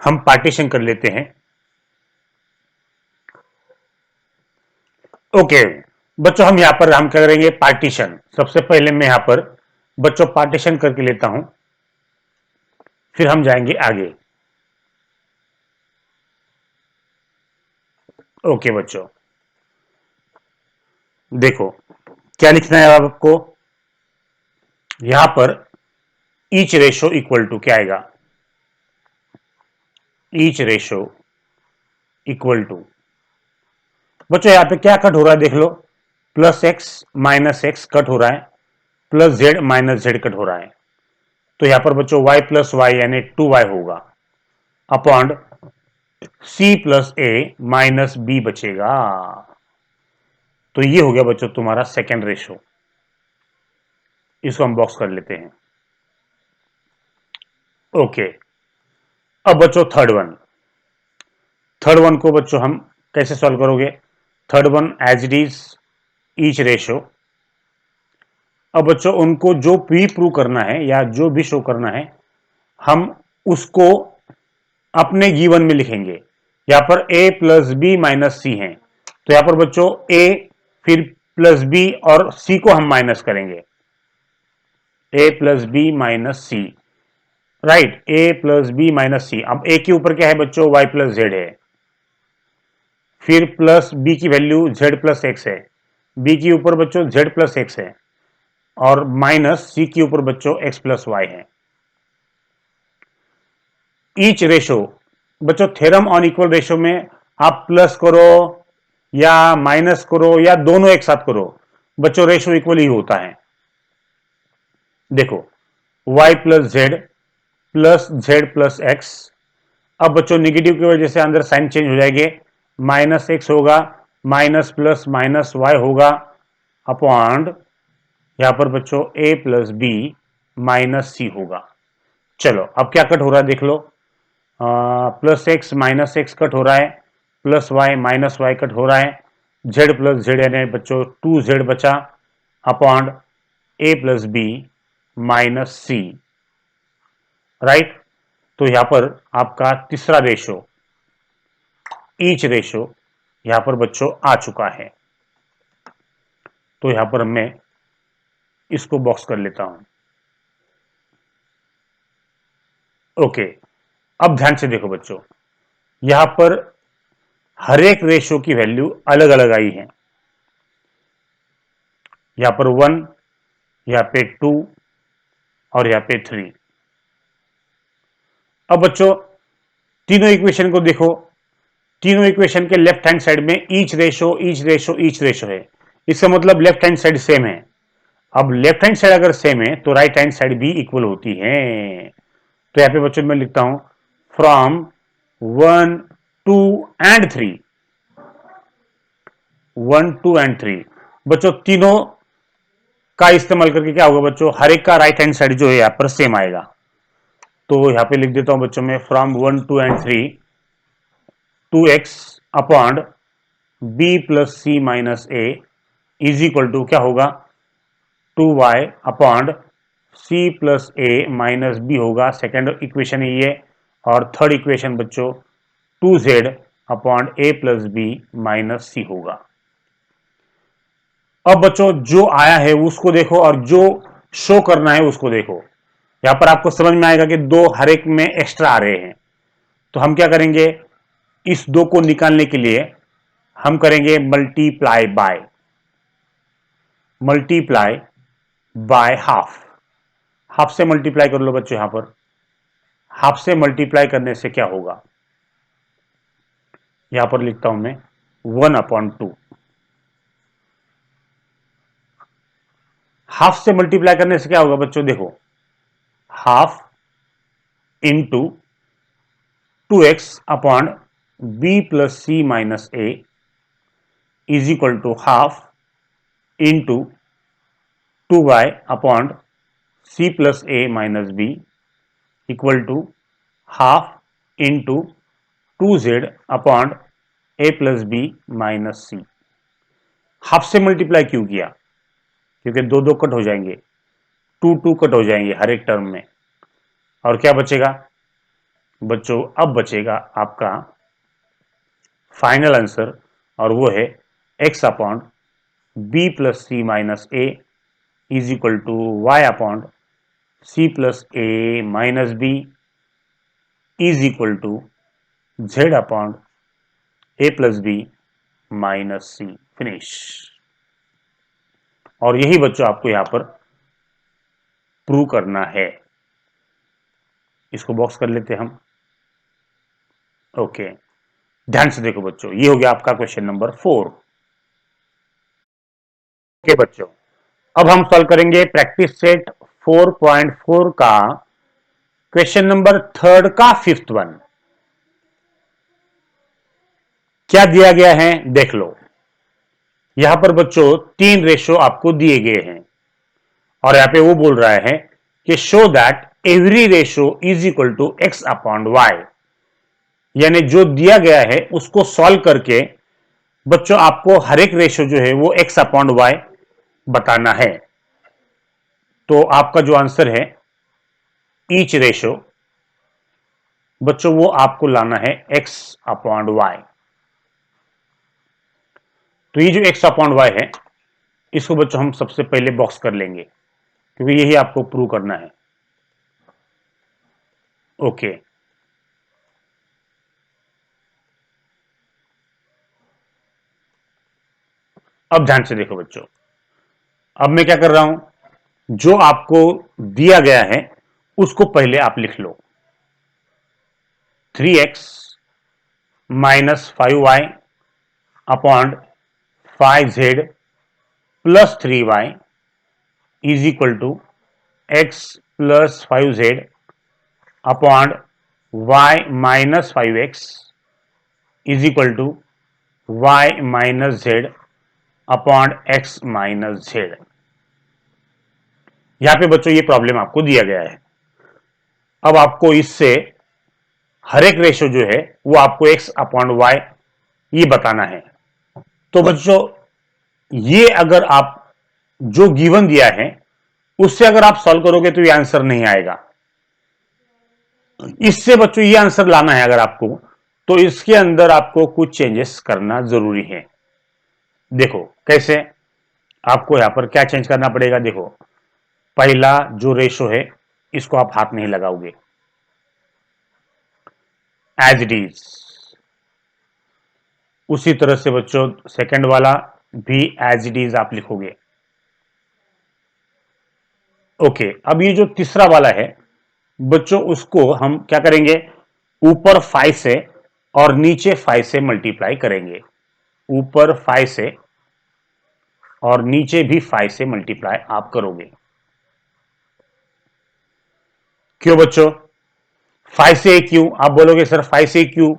Speaker 1: हम पार्टीशन कर लेते हैं। ओके बच्चों, हम यहां पर हम क्या करेंगे? पार्टीशन। सबसे पहले मैं यहां पर बच्चों पार्टीशन करके लेता हूं, फिर हम जाएंगे आगे। ओके बच्चों, देखो क्या लिखना है आपको। यहां पर ईच रेशो इक्वल टू क्या आएगा, ईच रेशो इक्वल टू, बच्चों यहां पे क्या कट हो रहा है देख लो, plus x minus x cut हो रहा है, plus z minus z cut हो रहा है। तो यहां पर बच्चों y प्लस वाई यानी 2y होगा, upon c plus a minus B बचेगा। तो ये हो गया बच्चों तुम्हारा सेकेंड रेशो। इसको हम बॉक्स कर लेते हैं। ओके, अब बच्चों थर्ड वन को बच्चों हम कैसे सॉल्व करोगे। Third one as it is each ratio. अब बच्चों उनको जो भी प्रूव करना है या जो भी शो करना है, हम उसको अपने गिवन में लिखेंगे। यहां पर a प्लस बी माइनस सी है, तो यहां पर बच्चों a फिर प्लस बी और c को हम माइनस करेंगे, a plus b minus c, right, a plus b minus c. अब a के ऊपर क्या है बच्चों, y प्लस जेड है, फिर प्लस b की वैल्यू z प्लस एक्स है, b के ऊपर बच्चों z प्लस एक्स है, और माइनस c के ऊपर बच्चों x प्लस वाई है। ईच रेशो, बच्चों थ्योरम ऑन इक्वल रेशो में आप प्लस करो या माइनस करो या दोनों एक साथ करो, बच्चों रेशो इक्वल ही होता है। देखो y plus Z plus Z plus x, अब बच्चों निगेटिव की वजह से अंदर साइन चेंज हो जाएंगे, माइनस एक्स होगा, माइनस प्लस माइनस वाई होगा, अपॉन यहां पर बच्चों a plus b minus c होगा। चलो अब क्या कट हो रहा है देख लो, plus x minus x cut हो रहा है, plus y minus y cut हो रहा है, जेड प्लस जेड यानी बच्चों 2z बचा, upon a plus b minus c, right. तो यहां पर आपका तीसरा रेशो ईच रेशो यहां पर बच्चों आ चुका है। तो यहां पर मैं इसको बॉक्स कर लेता हूं। ओके, अब ध्यान से देखो बच्चों, यहां पर हर एक रेशो की वैल्यू अलग अलग आई है। यहां पर 1, यहां पे 2 और यहां पे 3। अब बच्चों तीनों इक्वेशन को देखो, तीनों इक्वेशन के लेफ्ट हैंड साइड में each ratio each ratio each ratio है, इसका मतलब लेफ्ट हैंड साइड सेम है। अब लेफ्ट हैंड साइड अगर सेम है तो राइट हैंड साइड भी इक्वल होती है। तो यहां पे बच्चों मैं लिखता हूं फ्रॉम 1 2 एंड 3, 1 2 एंड 3, बच्चों तीनों का इस्तेमाल करके क्या होगा बच्चों, हर एक का राइट हैंड साइड जो है यहां पर सेम आएगा। तो यहां पे लिख देता हूं बच्चों में from 1 2 and 3 2x upon b plus c minus a is equal to क्या होगा, 2y upon c plus a minus b होगा, सेकेंड इक्वेशन है ये। और थर्ड इक्वेशन बच्चों 2z upon a plus b minus c होगा। अब बच्चों जो आया है उसको देखो और जो शो करना है उसको देखो। यहां पर आपको समझ में आएगा कि दो हर एक में एक्स्ट्रा आ रहे हैं। तो हम क्या करेंगे, इस दो को निकालने के लिए हम करेंगे मल्टीप्लाई बाय हाफ। हाफ से मल्टीप्लाई कर लो बच्चों, यहां पर हाफ से मल्टीप्लाई करने से क्या होगा, यहां पर लिखता हूं मैं 1/2। हाफ से मल्टीप्लाई करने से क्या होगा बच्चों, देखो half into 2x upon b plus c minus a is equal to half into 2y upon c plus a minus b equal to half into 2z upon a plus b minus c. Half से multiply क्यों किया, क्योंकि दो दो cut हो जाएंगे, 2 2 cut हो जाएंगे हर एक टर्म में, और क्या बचेगा बच्चों, अब बचेगा आपका फाइनल आंसर, और वो है x upon b plus c minus a is equal to y upon c plus a minus b is equal to z upon a plus b minus c. Finish. और यही बच्चों आपको यहां पर प्रूव करना है। इसको बॉक्स कर लेते हम। ओके, ध्यान से देखो बच्चों, ये हो गया आपका क्वेश्चन नंबर 4। ओके बच्चों, अब हम सॉल्व करेंगे प्रैक्टिस सेट 4.4 का क्वेश्चन नंबर 3 का 5th वन। क्या दिया गया है देख लो। यहां पर बच्चों 3 रेशो आपको दिए गए हैं और यहां पे वो बोल रहा है कि show that every ratio is equal to x upon y. यानी जो दिया गया है उसको सॉल्व करके बच्चों आपको हर एक रेशो जो है वो एक्स अपॉन वाई बताना है। तो आपका जो आंसर है ईच रेशो बच्चों वो आपको लाना है एक्स अपॉन वाई। तो ये जो एक्स अपॉन वाई है इसको बच्चों हम सबसे पहले बॉक्स कर लेंगे क्योंकि यही आपको प्रूव करना है। ओके, अब ध्यान से देखो बच्चों। अब मैं क्या कर रहा हूं, जो आपको दिया गया है उसको पहले आप लिख लो। 3x minus 5y upon 5z plus 3y is equal to x plus 5z upon y minus 5x is equal to y minus z upon x minus z। यहां पे बच्चों ये प्रॉब्लम आपको दिया गया है। अब आपको इससे हर एक रेशो जो है वो आपको x अपॉन वाई ये बताना है। तो बच्चों ये अगर आप जो गिवन दिया है उससे अगर आप सॉल्व करोगे तो ये आंसर नहीं आएगा। इससे बच्चों ये आंसर लाना है अगर आपको, तो इसके अंदर आपको कुछ चेंजेस करना जरूरी है। देखो कैसे, आपको यहां पर क्या चेंज करना पड़ेगा। देखो पहला जो रेशो है इसको आप हाथ नहीं लगाओगे, एज इट इज। उसी तरह से बच्चों सेकंड वाला भी एज इट इज आप लिखोगे। ओके, अब ये जो तीसरा वाला है बच्चों उसको हम क्या करेंगे, ऊपर 5 से और नीचे 5 से मल्टीप्लाई करेंगे। ऊपर 5 से और नीचे भी 5 से मल्टीप्लाई आप करोगे। क्यों बच्चों 5 से क्यों आप बोलोगे सर 5 से क्यों।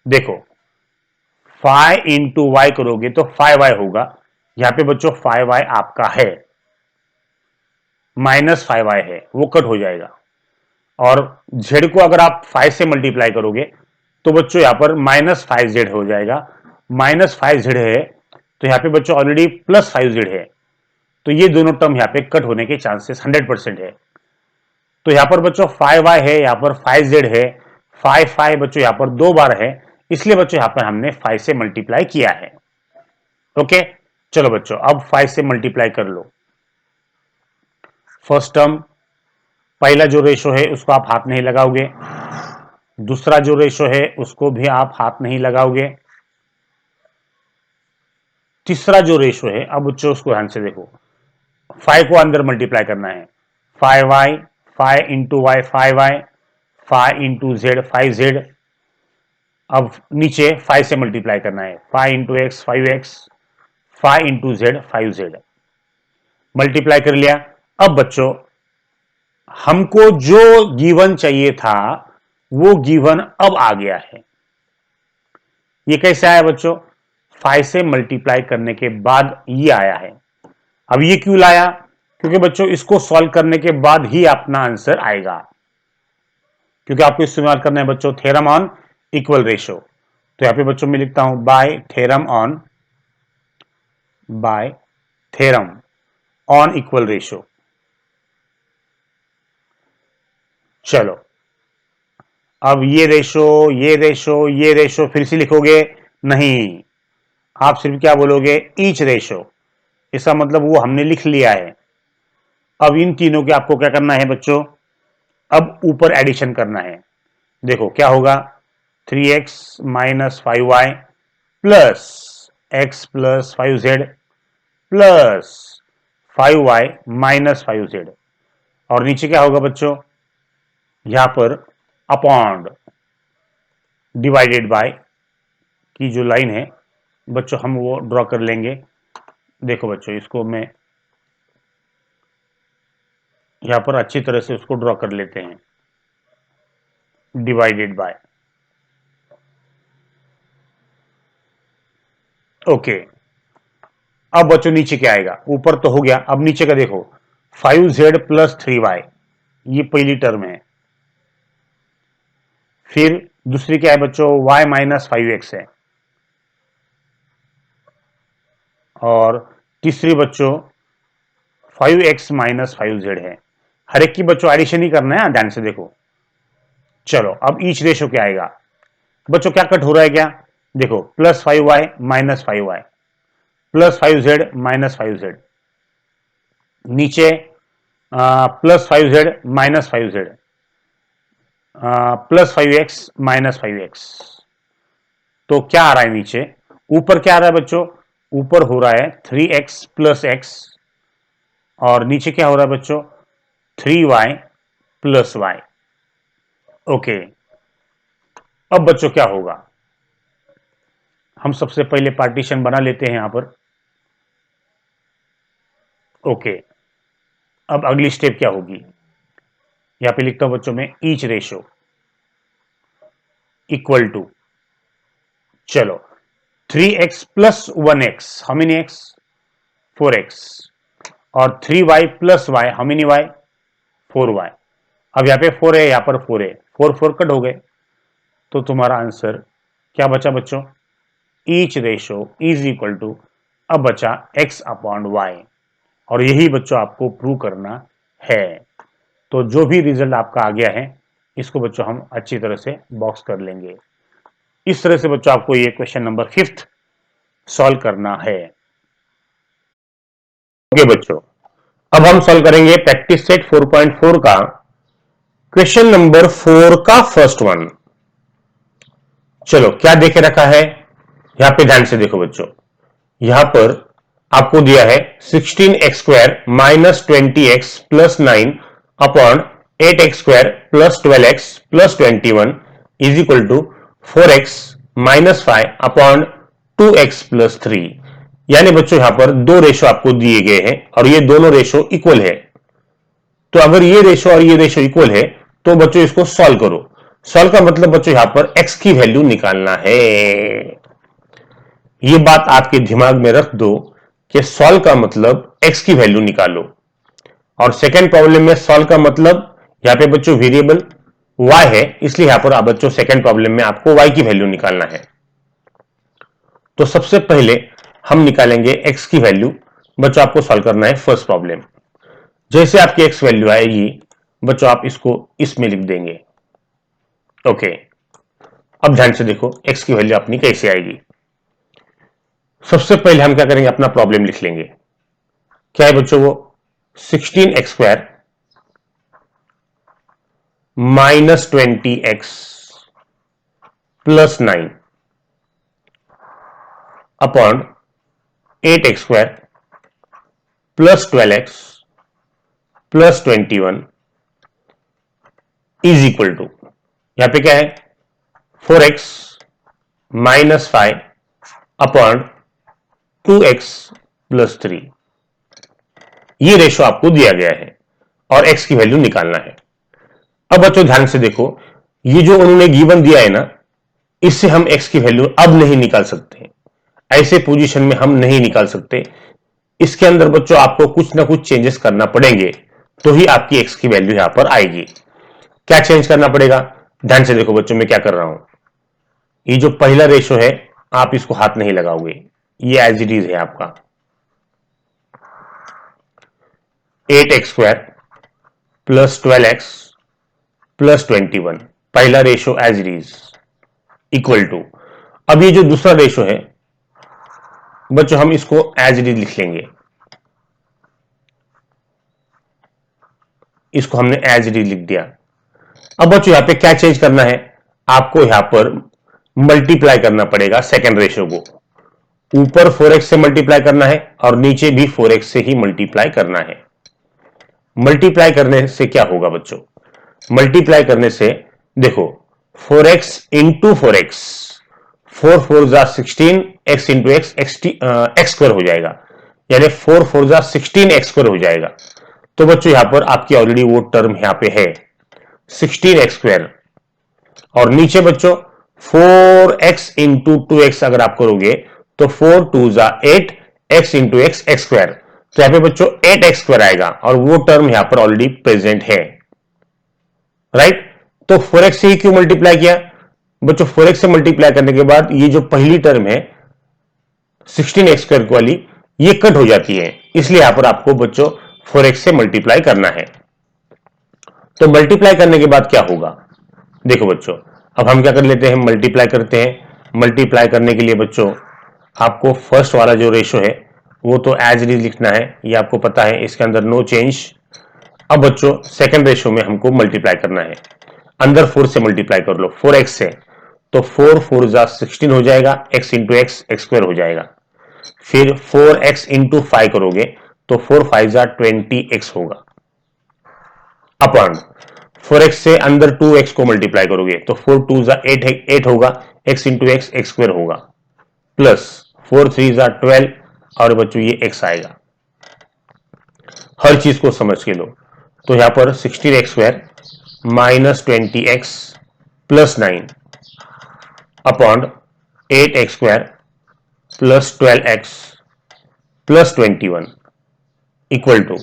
Speaker 1: देखो 5 इंटू वाई करोगे तो 5y होगा। यहां पे बच्चों 5y आपका है, माइनस 5y है वो कट हो जाएगा। और z को अगर आप 5 से मल्टीप्लाई करोगे तो बच्चों यहां पर माइनस 5z हो जाएगा। माइनस 5z है तो यहां पे बच्चों ऑलरेडी प्लस 5z है, तो ये दोनों टर्म यहां पे कट होने के चांसेस 100% है। तो यहां पर बच्चों 5y है, यहां पर 5z है, 5 बच्चों यहां पर 2 बार है, इसलिए बच्चों यहां पर हमने 5 से मल्टीप्लाई किया है। ओके, चलो बच्चों अब 5 से मल्टीप्लाई कर लो। फर्स्ट टर्म पहला जो रेशो है उसको आप हाथ नहीं लगाओगे, दूसरा जो रेशो है उसको भी आप हाथ नहीं लगाओगे, तीसरा जो रेशो है अब बच्चों उसको ध्यान से देखो। 5 को अंदर मल्टीप्लाई करना है, 5y, 5 into Y 5y, 5 into Z 5z। अब नीचे 5 से मल्टीप्लाई करना है, 5 into x 5x, 5 into Z 5z। Multiply कर लिया। अब बच्चों हमको जो गिवन चाहिए था वो गिवन अब आ गया है। ये कैसे आया बच्चों, 5 से मल्टीप्लाई करने के बाद ये आया है। अब ये क्यों लाया, क्योंकि बच्चों इसको सॉल्व करने के बाद ही अपना आंसर आएगा। क्योंकि आपको इस्तेमाल करना है बच्चों थ्योरम ऑन इक्वल रेशो। तो यहां पे बच्चों मैं लिखता हूं bye theorem on equal ratio. चलो अब ये रेशो ये रेशो ये रेशो फिर से लिखोगे नहीं, आप सिर्फ क्या बोलोगे ईच रेशो। इसका मतलब वो हमने लिख लिया है,
Speaker 2: अब इन तीनों के आपको क्या करना है बच्चों, अब ऊपर एडिशन करना है। देखो क्या होगा, 3x minus 5y plus x plus 5z plus 5y minus 5z, और नीचे क्या होगा बच्चों, यहां पर अपॉन डिवाइडेड बाय की जो लाइन है बच्चों हम वो ड्रॉ कर लेंगे। देखो बच्चों इसको मैं यहां पर अच्छी तरह से उसको ड्रॉ कर लेते हैं, डिवाइडेड बाय, ओके। अब बच्चों नीचे क्या आएगा, ऊपर तो हो गया, अब नीचे का देखो 5z प्लस 3y, ये पहली टर्म है। फिर दूसरी क्या है बच्चों, y माइनस 5x है, और तीसरी बच्चों 5x माइनस 5z है। हर एक की बच्चों एडिशन ही करना है, ध्यान से देखो। चलो अब ईच रेशो क्या आएगा बच्चों, क्या कट हो रहा है क्या, देखो plus 5y minus 5y plus 5z minus 5z, नीचे plus 5z minus 5z plus 5x minus 5x। तो क्या आ रहा है नीचे, ऊपर क्या आ रहा है बच्चों, ऊपर हो रहा है 3x प्लस x, और नीचे क्या हो रहा है बच्चों, 3y प्लस y, ओके। अब बच्चों क्या होगा, हम सबसे पहले पार्टीशन बना लेते हैं यहां पर, ओके। अब अगली स्टेप क्या होगी, यहां पे लिखता हूं बच्चों में ईच रेशो इक्वल टू, चलो 3x plus 1x, how many x, 4x, और 3y plus y, how many y, 4y। अब यहां पे 4 है, यहां पर 4 है, 4 4 कट हो गए, तो तुम्हारा आंसर क्या बचा बच्चों, each ratio is equal to, अब बचा x अपॉन y, और यही बच्चों आपको प्रूव करना है। तो जो भी रिजल्ट आपका आ गया है इसको बच्चों हम अच्छी तरह से बॉक्स कर लेंगे। इस तरह से बच्चों आपको ये क्वेश्चन नंबर 5 सॉल्व करना है।
Speaker 1: ओके बच्चों, अब हम सॉल्व करेंगे प्रैक्टिस सेट 4.4 का क्वेश्चन नंबर 4 का फर्स्ट वन। चलो क्या देखे रखा है, यहां पे ध्यान से देखो बच्चों, यहां पर आपको दिया है 16x square minus 20x plus 9 upon 8x square plus 12x plus 21 is equal to 4x minus 5 upon 2x plus 3। यानी बच्चों यहां पर दो रेशो आपको दिए गए हैं और ये दोनों रेशो इक्वल है। तो अगर ये रेशो और ये रेशो इक्वल है तो बच्चों इसको सॉल्व करो। सॉल्व का मतलब बच्चों यहां पर x की वैल्यू निकालना है। ये बात आपके दिमाग में रख दो कि सॉल्व का मतलब x की वैल्यू निकालो, और सेकेंड प्रॉब्लम में सॉल्व का मतलब यहां पे बच्चों वेरिएबल y है, इसलिए यहां पर आप बच्चों सेकेंड प्रॉब्लम में आपको y की वैल्यू निकालना है। तो सबसे पहले हम निकालेंगे x की वैल्यू। बच्चों आपको सॉल्व करना है फर्स्ट प्रॉब्लम। जैसे आपकी x वैल्यू आएगी बच्चों आप इसको इसमें लिख देंगे, ओके। अब ध्यान से देखो x की वैल्यू अपनी कैसे आएगी। सबसे पहले हम क्या करेंगे, अपना प्रॉब्लम लिख लेंगे। क्या है बच्चों वो, 16x square minus 20x plus 9 upon 8x square plus 12x plus 21 is equal to, यहां पे क्या है 4x minus 5 upon 2x plus 3। ये रेशो आपको दिया गया है और x की वैल्यू निकालना है। अब बच्चों ध्यान से देखो, ये जो उन्होंने गिवन दिया है ना, इससे हम x की वैल्यू अब नहीं निकाल सकते, ऐसे पोजीशन में हम नहीं निकाल सकते। इसके अंदर बच्चों आपको कुछ ना कुछ चेंजेस करना पड़ेंगे तो ही आपकी x की वैल्यू यहां पर आएगी। क्या चेंज करना पड़ेगा, ध्यान से देखो बच्चों मैं क्या कर रहा हूं। ये जो पहला रेशो है आप इसको हाथ नहीं लगाओगे, ये एज इट इज है आपका 8x square plus 12x plus 21, पहला ratio as it is equal to. अब ये जो दूसरा रेशो है बच्चों हम इसको एज इट इज लिख लेंगे, इसको हमने एज इट इज लिख दिया। अब बच्चों यहां पे क्या चेंज करना है, आपको यहां पर मल्टीप्लाई करना पड़ेगा सेकेंड रेशियो को। ऊपर 4x से मल्टीप्लाई करना है और नीचे भी 4x से ही मल्टीप्लाई करना है। मल्टीप्लाई करने से क्या होगा बच्चों, मल्टीप्लाई करने से देखो 4x इंटू 4x, 4 4 जा 16, x into x x square हो जाएगा, यानी 4 4 जा 16 एक्स स्क्वायर हो जाएगा। तो बच्चों यहां पर आपकी ऑलरेडी वो टर्म यहां पे है 16 एक्स स्क्वायर, और नीचे बच्चों 4x इंटू 2x अगर आप करोगे तो 4 2 जा 8, x into x x square, तो यहां पे बच्चों 8x स्क्वायर आएगा और वो टर्म यहां पर ऑलरेडी प्रेजेंट है, राइट। तो 4x से ही क्यों मल्टीप्लाई किया बच्चों, 4x से मल्टीप्लाई करने के बाद ये जो पहली टर्म है 16x स्क्वायर वाली, ये कट हो जाती है, इसलिए यहां पर आपको बच्चों 4x से मल्टीप्लाई करना है। तो मल्टीप्लाई करने के बाद क्या होगा, देखो बच्चों अब हम क्या कर लेते हैं, मल्टीप्लाई करते हैं। मल्टीप्लाई करने के लिए बच्चों आपको फर्स्ट वाला जो रेशो है वो तो एज इट इज लिखना है, ये आपको पता है, इसके अंदर नो चेंज। अब बच्चों सेकंड रेशो में हमको मल्टीप्लाई करना है, अंदर 4 से मल्टीप्लाई कर लो 4x से, तो 4 4 जा 16 हो जाएगा, x into x x square हो जाएगा। फिर 4x इंटू 5 करोगे तो 4 5 जा 20x होगा, अपॉन 4x से अंदर 2x को मल्टीप्लाई करोगे तो 4 2 जा 8 होगा, x into x x square होगा, प्लस 4 3 जा 12 और बच्चों ये x आएगा। हर चीज को समझ के लो, तो यहां पर 16x square minus 20x plus 9 upon 8x square plus 12x plus 21 equal to,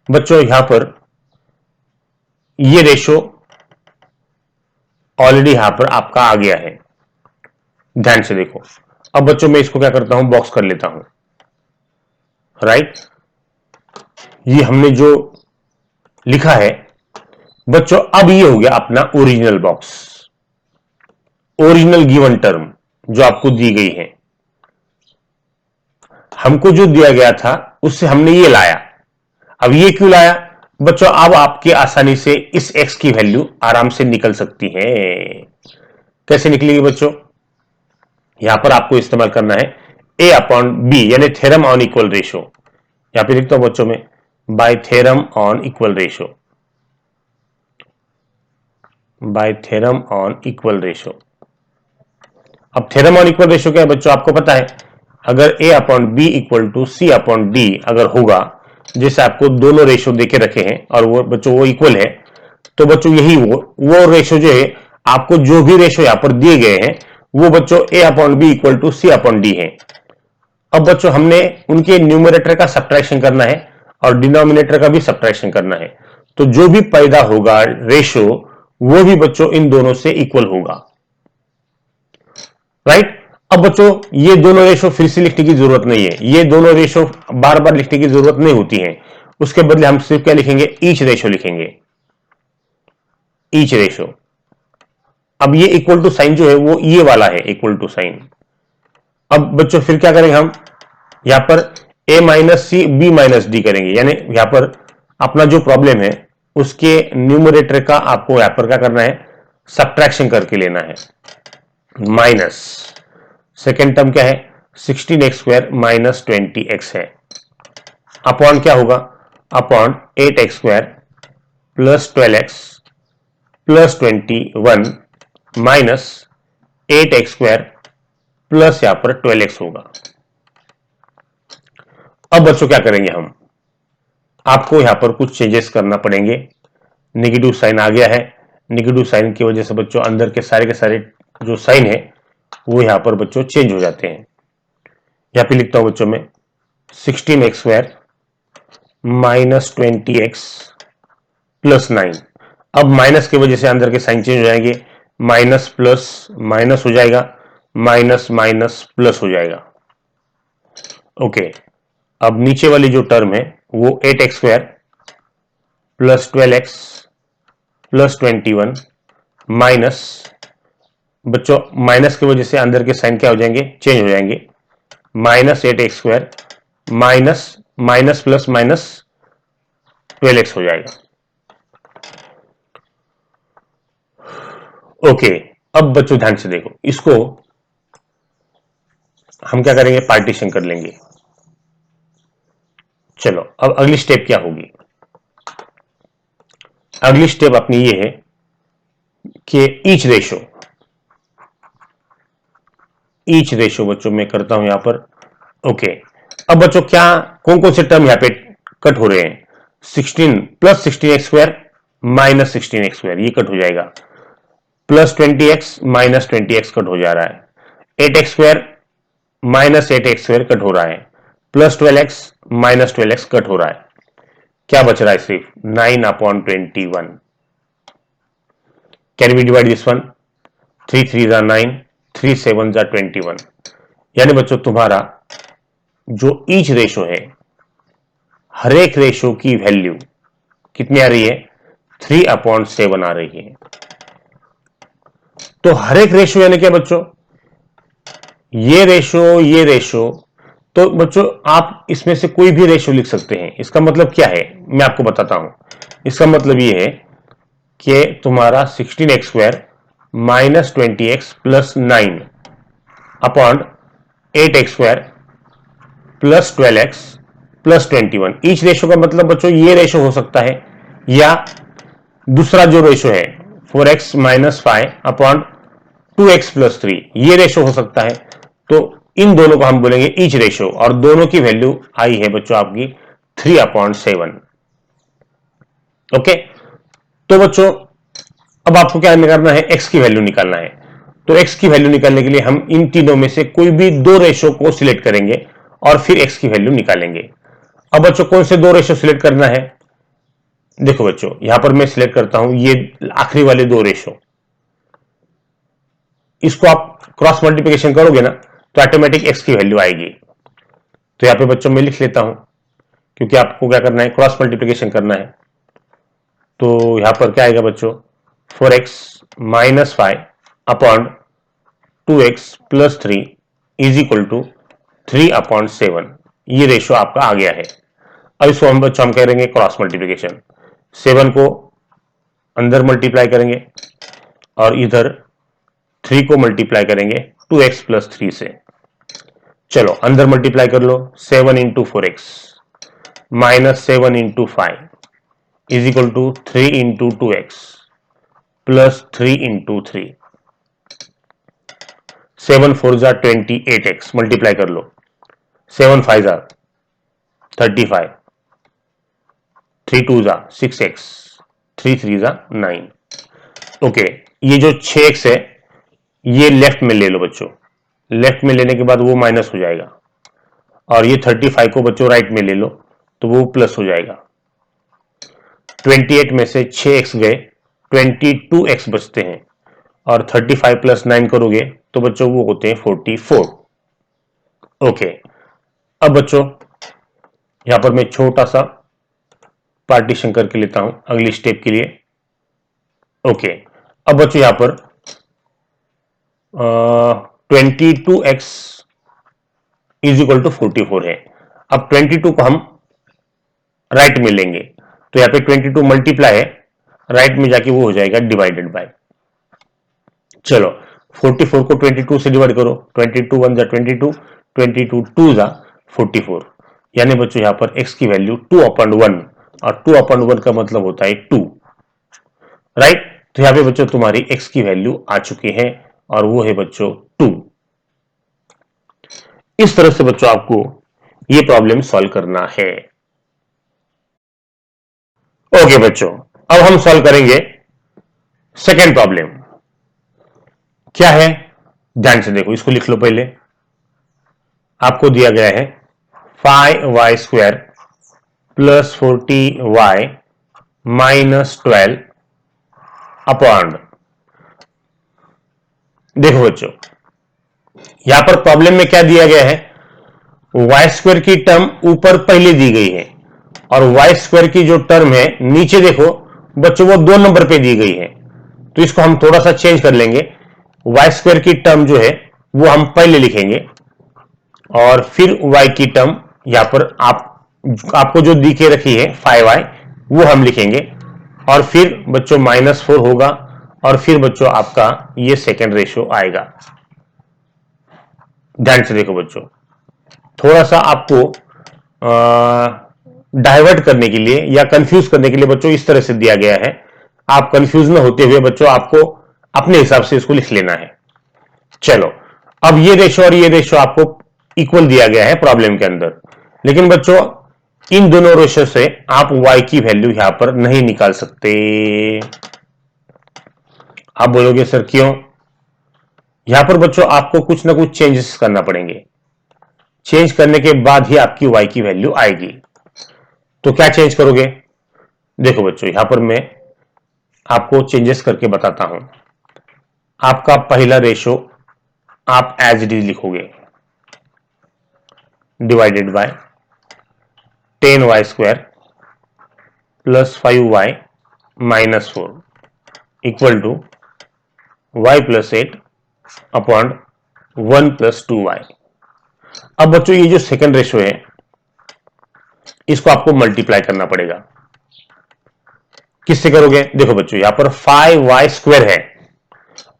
Speaker 1: बच्चों यहां पर ये रेशो ऑलरेडी यहां पर आपका आ गया है, ध्यान से देखो। अब बच्चों मैं इसको क्या करता हूं, बॉक्स कर लेता हूं, राइट। ये हमने जो लिखा है बच्चों, अब ये हो गया अपना original box, original given term जो आपको दी गई है। हमको जो दिया गया था उससे हमने ये लाया। अब ये क्यों लाया बच्चों, अब आपके आसानी से इस x की वैल्यू आराम से निकल सकती है। कैसे निकलेगी बच्चों, यहां पर आपको इस्तेमाल करना है a अपॉन b, यानी थ्योरम ऑन इक्वल रेशो। यहां पे लिखता हूं बच्चों में by theorem on equal ratio, by theorem on equal ratio. अब थ्योरम ऑन इक्वल रेशो क्या है बच्चों, आपको पता है, अगर a upon b equal to c upon d अगर होगा, जैसे आपको दोनों रेशो देके रखे हैं और वो बच्चों वो इक्वल है, तो बच्चों यही वो रेशो जो है, आपको जो भी रेशो यहां पर दिए गए हैं वो बच्चों a upon b equal to c upon d है। अब बच्चों हमने उनके न्यूमरेटर का सब्ट्रैक्शन करना है और डिनोमिनेटर का भी सब्ट्रैक्शन करना है, तो जो भी पैदा होगा रेशो वो भी बच्चों इन दोनों से इक्वल होगा, राइट। अब बच्चों ये दोनों रेशो फिर से लिखने की जरूरत नहीं है, ये दोनों रेशो बार बार लिखने की जरूरत नहीं होती है, उसके बदले हम सिर्फ क्या लिखेंगे, ईच रेशो लिखेंगे, ईच रेशो। अब ये इक्वल टू साइन जो है वो ये वाला है, इक्वल टू साइन। अब बच्चों फिर क्या करेंगे हम, यहां पर a minus c b minus d करेंगे, यानी यहां पर अपना जो प्रॉब्लम है उसके न्यूमरेटर का आपको यहां पर क्या करना है, सब्ट्रैक्शन करके लेना है, माइनस सेकेंड टर्म क्या है 16x स्क्वायर माइनस 20x है, अपॉन क्या होगा, upon 8x square plus 12x plus 21 minus 8x square plus यहां पर 12x होगा। अब बच्चों क्या करेंगे हम, आपको यहां पर कुछ चेंजेस करना पड़ेंगे। नेगेटिव साइन आ गया है, नेगेटिव साइन की वजह से बच्चों अंदर के सारे जो साइन है वो यहां पर बच्चों चेंज हो जाते हैं। यहां पे लिखता हूं बच्चों में 16x square minus 20x plus 9। अब माइनस की वजह से अंदर के साइन चेंज हो जाएंगे, माइनस प्लस माइनस हो जाएगा, माइनस माइनस प्लस हो जाएगा, ओके। अब नीचे वाली जो टर्म है वो 8x square plus 12x plus 21 minus, बच्चों माइनस की वजह से अंदर के साइन क्या हो जाएंगे, चेंज हो जाएंगे, minus 8x square minus minus plus minus 12x हो जाएगा। ओके, अब बच्चों ध्यान से देखो, इसको हम क्या करेंगे, पार्टीशन कर लेंगे। चलो अब अगली स्टेप क्या होगी, अगली स्टेप अपनी ये है कि ईच रेशो बच्चों मैं करता हूं यहां पर। ओके, अब बच्चों क्या कौन कौन से टर्म यहां पे कट हो रहे हैं, 16 प्लस 16x² माइनस 16x² ये कट हो जाएगा, plus 20x minus 20x cut हो जा रहा है, 8x² माइनस 8x² कट हो रहा है, plus 12x minus 12x cut हो रहा है, क्या बच रहा है सिर्फ 9/21। Can we divide this one, 3 3 जा 9, 3 7 जा 21। यानी बच्चों तुम्हारा जो ईच रेशो है, हर एक रेशो की वैल्यू कितनी आ रही है, 3/7 आ रही है। तो हर एक रेशो यानी क्या बच्चों, ये रेशो, तो बच्चों आप इसमें से कोई भी रेशो लिख सकते हैं। इसका मतलब क्या है, मैं आपको बताता हूं। इसका मतलब ये है कि तुम्हारा 16x² minus 20x plus 9 upon 8x² plus 12x plus 21। Each ratio का मतलब बच्चों ये रेशो हो सकता है, या दूसरा जो रेशो है 4x minus 5 upon 2x plus 3 ये रेशो हो सकता है। तो इन दोनों को हम बोलेंगे ईच रेशो, और दोनों की वैल्यू आई है बच्चों आपकी 3/7। ओके, तो बच्चों अब आपको क्या करना है, x की वैल्यू निकालना है। तो x की वैल्यू निकालने के लिए हम इन तीनों में से कोई भी दो रेशो को सिलेक्ट करेंगे और फिर x की वैल्यू निकालेंगे। अब बच्चों कौन से दो रेशो सिलेक्ट करना है, देखो बच्चों यहां पर मैं सिलेक्ट करता हूं ये आखिरी वाले दो रेशो, इसको आप क्रॉस मल्टीप्लिकेशन करोगे ना तो ऑटोमेटिक x की वैल्यू आएगी। तो यहां पे बच्चों मैं लिख लेता हूं, क्योंकि आपको क्या करना है, क्रॉस मल्टीप्लिकेशन करना है। तो यहां पर क्या आएगा बच्चों, 4x minus 5 upon 2x plus 3 is equal to 3/7। ये रेशो आपका आ गया है। अब इसको हम बच्चों हम करेंगे क्रॉस मल्टीप्लिकेशन, 7 को अंदर मल्टीप्लाई करेंगे और इधर 3 को मल्टीप्लाई करेंगे 2x प्लस 3 से। चलो अंदर मल्टीप्लाई कर लो, 7 into 4x minus 7 into 5 is equal to 3 into 2x plus 3 into 3। 7 4 जा 28x मल्टीप्लाई कर लो, 7 5 जा 35, 3 2 जा 6x, 3 3 जा 9। ओके, ये जो 6x है ये लेफ्ट में ले लो बच्चों, लेफ्ट में लेने के बाद वो माइनस हो जाएगा, और ये 35 को बच्चों राइट में ले लो तो वो प्लस हो जाएगा। 28 में से 6x गए, 22x बचते हैं, और 35 प्लस 9 करोगे तो बच्चों वो होते हैं 44। ओके, अब बच्चों यहां पर मैं छोटा सा पार्टीशन करके लेता हूं अगली स्टेप के लिए। ओके, अब बच्चों यहां पर 22x इज इक्वल टू 44 है। अब 22 को हम राइट में लेंगे, तो यहां पे 22 मल्टीप्लाई है, राइट में जाके वो हो जाएगा डिवाइडेड बाय। चलो 44 को 22 से डिवाइड करो, 22 1 जा 22, 22 2 जा 44। यानी बच्चों यहां पर x की वैल्यू 2/1, और 2/1 का मतलब होता है 2, राइट। तो यहां पे बच्चों तुम्हारी x की वैल्यू आ चुकी है, और वो है बच्चों 2। इस तरह से बच्चों आपको ये प्रॉब्लम सॉल्व करना है। ओके बच्चों, अब हम सॉल्व करेंगे सेकेंड प्रॉब्लम। क्या है, ध्यान से देखो, इसको लिख लो पहले। आपको दिया गया है 5y² plus 40y minus 12 upon, देखो बच्चों यहां पर प्रॉब्लम में क्या दिया गया है, y² की टर्म ऊपर पहले दी गई है, और y² की जो टर्म है नीचे देखो बच्चों वो 2 नंबर पे दी गई है। तो इसको हम थोड़ा सा चेंज कर लेंगे, y² की टर्म जो है वो हम पहले लिखेंगे, और फिर y की टर्म यहां पर आपको जो दी के रखी है 5y वो हम लिखेंगे, और फिर बच्चों -4 होगा, और फिर बच्चों आपका ये सेकेंड रेशियो आएगा। ध्यान से देखो बच्चों, थोड़ा सा आपको डाइवर्ट करने के लिए या कंफ्यूज करने के लिए बच्चों इस तरह से दिया गया है। आप कंफ्यूज न होते हुए बच्चों आपको अपने हिसाब से इसको लिख लेना है। चलो, अब ये रेशो और ये रेशो आपको इक्वल दिया गया है प्रॉब्लम के अंदर, लेकिन बच्चों इन दोनों रेशो से आप y की वैल्यू यहां पर नहीं निकाल सकते। आप बोलोगे सर क्यों? यहां पर बच्चों आपको कुछ ना कुछ चेंजेस करना पड़ेंगे। चेंज करने के बाद ही आपकी y की वैल्यू आएगी। तो क्या चेंज करोगे? देखो बच्चों, यहां पर मैं आपको चेंजेस करके बताता हूं। आपका पहला रेशो आप एज इट इज लिखोगे, divided by 10y square plus 5y minus 4 equal to y plus 8 upon 1 plus 2y। अब बच्चों ये जो सेकंड रेशो है इसको आपको मल्टीप्लाई करना पड़ेगा। किससे करोगे? देखो बच्चों, यहां पर 5y स्क्वायर है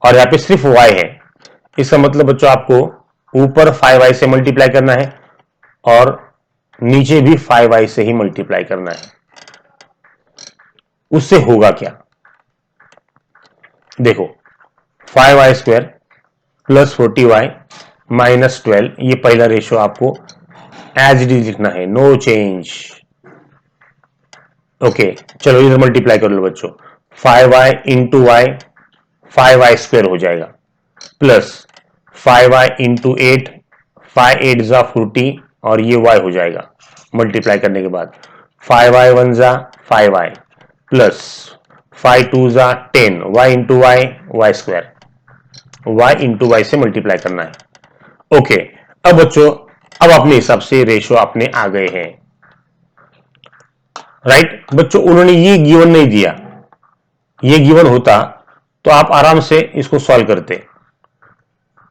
Speaker 1: और यहां पे सिर्फ y है। इसका मतलब बच्चों आपको ऊपर 5y से मल्टीप्लाई करना है और नीचे भी 5y से ही मल्टीप्लाई करना है। उससे होगा क्या? देखो, 5y square plus 40y minus 12, ये पहला रेशियो आपको एज इट इज लिखना है, नो चेंज। ओके, चलो इधर मल्टीप्लाई कर लो बच्चों। 5y into Y 5y square हो जाएगा प्लस 5y इंटू 8 5 8 जा 40 और ये y हो जाएगा मल्टीप्लाई करने के बाद। 5y 1 जा 5y प्लस 5 2 जा 10 y into y y square, y into y से मल्टीप्लाई करना है। ओके, अब बच्चों अब अपने हिसाब से रेशियो अपने आ गए हैं। राइट बच्चों, उन्होंने ये गिवन नहीं दिया, ये गिवन होता तो आप आराम से इसको सॉल्व करते।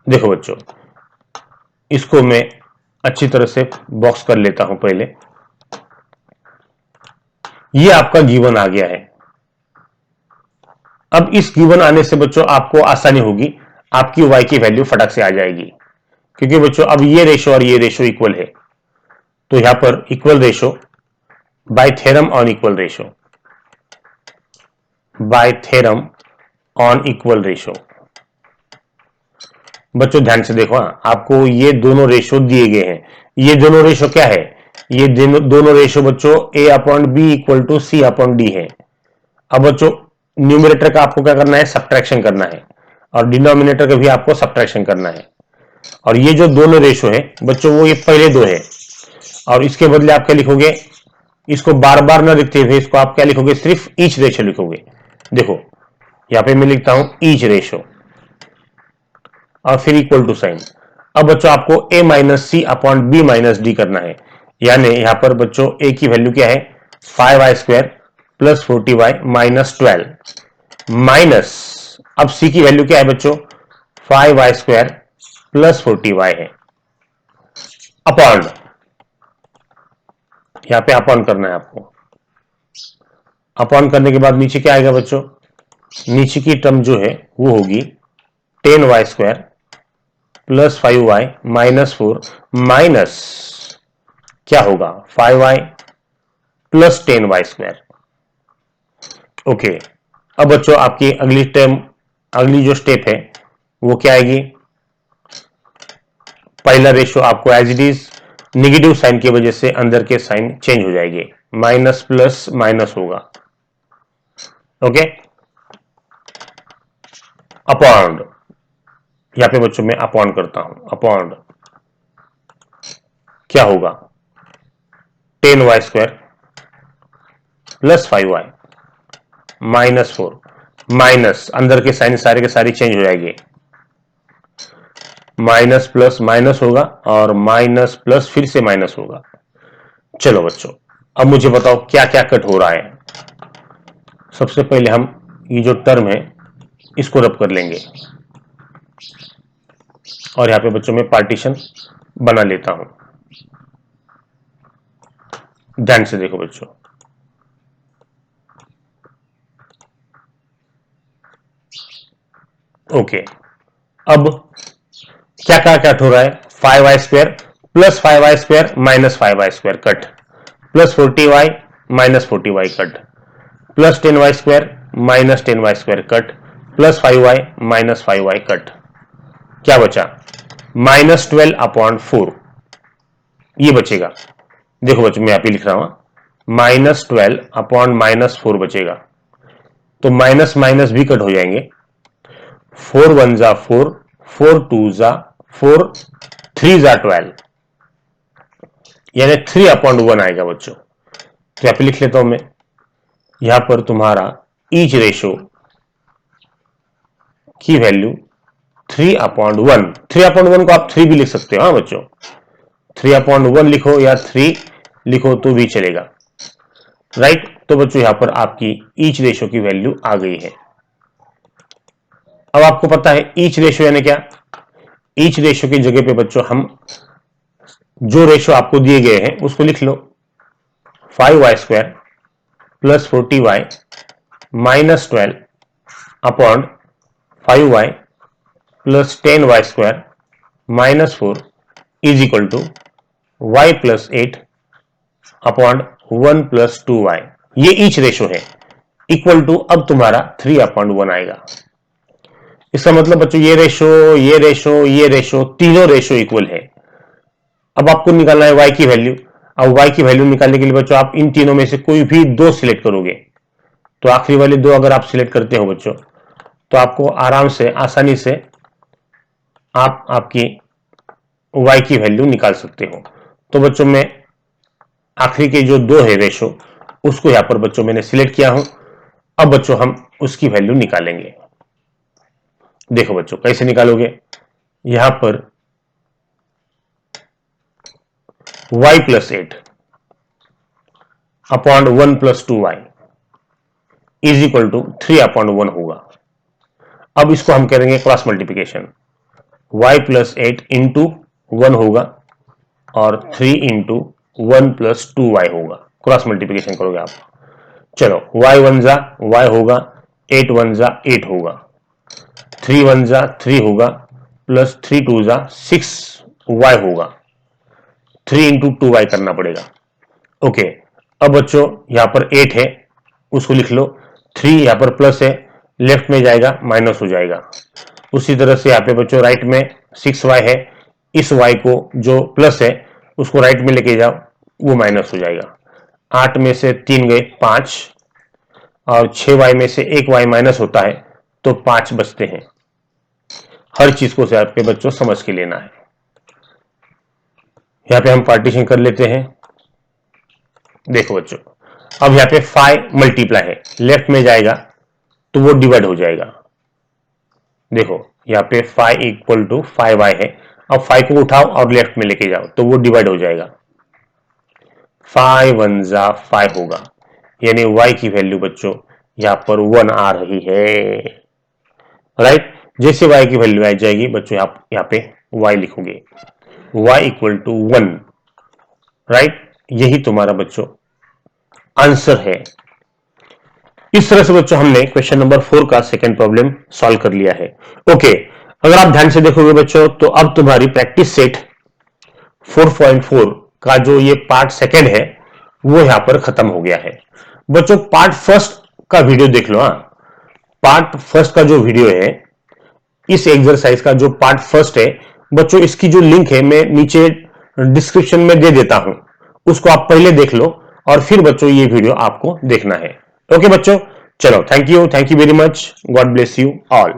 Speaker 1: देखो बच्चों, इसको मैं अच्छी तरह से बॉक्स कर लेता हूं पहले। ये आपका गिवन आ गया है। अब इस गिवन आने से बच्चों आपको आसानी होगी, आपकी y की वैल्यू फटक से आ जाएगी, क्योंकि बच्चों अब ये रेशो और ये रेशो इक्वल है। तो यहां पर equal ratio by theorem on equal ratio, by theorem on equal ratio. बच्चों ध्यान से देखो, आपको ये दोनों रेशो दिए गए हैं। ये दोनों रेशो क्या है? ये दोनों रेशो बच्चों a upon b equal to c upon d है। अब बच्चों न्यूमरेटर का आपको क्या करना है? सब्ट्रैक्शन करना है, और डिनोमिनेटर का भी आपको सब्ट्रैक्शन करना है। और ये जो दोनों रेशो है बच्चों वो ये पहले दो है, और इसके बदले आप क्या लिखोगे? इसको बार बार ना लिखते हुए इसको आप क्या लिखोगे? सिर्फ ईच रेशो लिखोगे। देखो यहां पे मैं लिखता हूं ईच रेशो और फिर इक्वल टू साइन। अब बच्चों आपको a minus c upon B minus d करना है, यानी यहां पर बच्चों a की वैल्यू क्या है? 5y square plus 40y minus 12 minus, अब c की वैल्यू क्या है बच्चों? 5y स्क्वायर प्लस 40y है, अपॉन, यहां पे अपॉन करना है आपको। अपॉन करने के बाद नीचे क्या आएगा बच्चों? नीचे की टर्म जो है वो होगी 10y square plus 5y minus 4 minus क्या होगा? 5y plus 10y square. Okay, अब बच्चों आपकी अगली टर्म, अगली जो स्टेप है वो क्या आएगी? पहला रेशियो आपको as it is negative sign की वजह से अंदर के साइन चेंज हो जाएंगे, माइनस प्लस माइनस होगा। ओके, अपॉन, यहां पे बच्चों मैं अपॉन करता हूं, अपॉन क्या होगा? 10y square plus 5y minus 4 minus, अंदर के साइन सारे के सारे चेंज हो जाएंगे, माइनस प्लस माइनस होगा और माइनस प्लस फिर से माइनस होगा। चलो बच्चों, अब मुझे बताओ क्या क्या कट हो रहा है। सबसे पहले हम ये जो टर्म है इसको रब कर लेंगे, और यहां पे बच्चों में पार्टीशन बना लेता हूं। ध्यान से देखो बच्चों, ओके, अब क्या कट हो रहा है, 5y² plus 5y² minus 5y² cut, plus 40y minus 40y cut, plus 10y² minus 10y² cut, plus 5y minus 5y cut. क्या बचा, -12/4 ये बचेगा। देखो बच्चों मैं यहाँ पे लिख रहा हूं, -12/-4 बचेगा। तो माइनस माइनस भी कट हो जाएंगे, 4 1 जा 4, 4 2 जा 4, 3 जा 12, यानी 3/1 आएगा बच्चों। तो यहाँ पे लिख लेता हूं मैं, यहां पर तुम्हारा ईच रेशो की वैल्यू 3/1, 3/1 को आप 3 भी लिख सकते हो। हाँ बच्चों, 3/1 लिखो या 3 लिखो तो भी चलेगा, राइट। तो बच्चों यहां पर आपकी ईच रेशो की वैल्यू आ गई है। अब आपको पता है ईच रेशो यानी क्या, ईच रेशो की जगह पे बच्चों हम जो रेशो आपको दिए गए हैं उसको लिख लो, 5y² plus 40y minus 12 upon 5y plus 10y² minus 4 is equal to y plus 8 upon 1 plus 2y। ये ईच रेशो है, इक्वल टू अब तुम्हारा 3/1 आएगा। इसका मतलब बच्चों ये रेशो, ये रेशो, ये रेशो, तीनों रेशो इक्वल है। अब आपको निकालना है y की वैल्यू। अब y की वैल्यू निकालने के लिए बच्चों आप इन तीनों में से कोई भी दो सिलेक्ट करोगे। तो आखिरी वाले दो अगर आप सिलेक्ट करते हो बच्चों तो आपको आराम से, आसानी से आप आपकी y की वैल्यू निकाल सकते हो। तो बच्चों मैं आखिरी के जो दो है रेशो उसको यहां पर बच्चों मैंने सिलेक्ट किया हूं। अब बच्चों हम उसकी वैल्यू निकालेंगे। देखो बच्चों कैसे निकालोगे, यहां पर y plus 8 upon 1 plus 2y is equal to 3/1 होगा। अब इसको हम करेंगे cross multiplication, y plus 8 into 1 होगा और 3 इंटू 1 प्लस 2y होगा। क्रॉस मल्टीप्लिकेशन करोगे आप, चलो y 1 जा y होगा, 8 1 जा 8 होगा, 3 1 जा 3 होगा, प्लस 3 2 जा 6y होगा, 3 इंटू 2y करना पड़ेगा। ओके, अब बच्चों यहां पर 8 है उसको लिख लो, 3 यहां पर प्लस है, लेफ्ट में जाएगा माइनस हो जाएगा। उसी तरह से यहाँ पे बच्चों राइट में 6y है, इस y को जो प्लस है उसको राइट में लेके जाओ, वो माइनस हो जाएगा। 8 में से 3 गए 5 और 6y में से 1y माइनस होता है तो 5 बचते हैं। हर चीज को से आपके बच्चों समझ के लेना है। यहाँ पे हम पार्टीशन कर लेते हैं। देखो बच्चों अब यहाँ पे 5 मल्टीप्लाई है, लेफ्ट में जाएगा तो वो डिवाइड हो जाएगा। देखो यहाँ पे 5 इक्वल टू 5y है, अब 5 को उठाओ और लेफ्ट में लेके जाओ तो वो डिवाइड हो जाएगा। 5 1 जा 5 होगा, यानी y की वैल्यू बच्चों यहाँ पर 1 आ रही है, राइट। जैसे y की वैल्यू आ जाएगी बच्चों यहाँ पे y लिखोगे, y इक्वल टू 1, राइट। यही तुम्हारा बच्चों आंसर है। इस तरह से बच्चों हमने क्वेश्चन नंबर 4 का सेकंड प्रॉब्लम सॉल्व कर लिया है। ओके, अगर आप ध्यान से देखोगे बच्चों तो अब तुम्हारी प्रैक्टिस सेट 4.4 का जो ये पार्ट सेकंड है वो यहां पर खत्म हो गया है। बच्चों पार्ट फर्स्ट का वीडियो देख लो। पार्ट फर्स्ट का जो वीडियो है, इस एक्सरसाइज का जो पार्ट फर्स्ट है बच्चों, इसकी जो लिंक है मैं नीचे डिस्क्रिप्शन में दे देता हूं, उसको आप पहले देख लो और फिर बच्चों ये वीडियो आपको देखना है। ओके बच्चों, चलो thank you very much, God bless you all.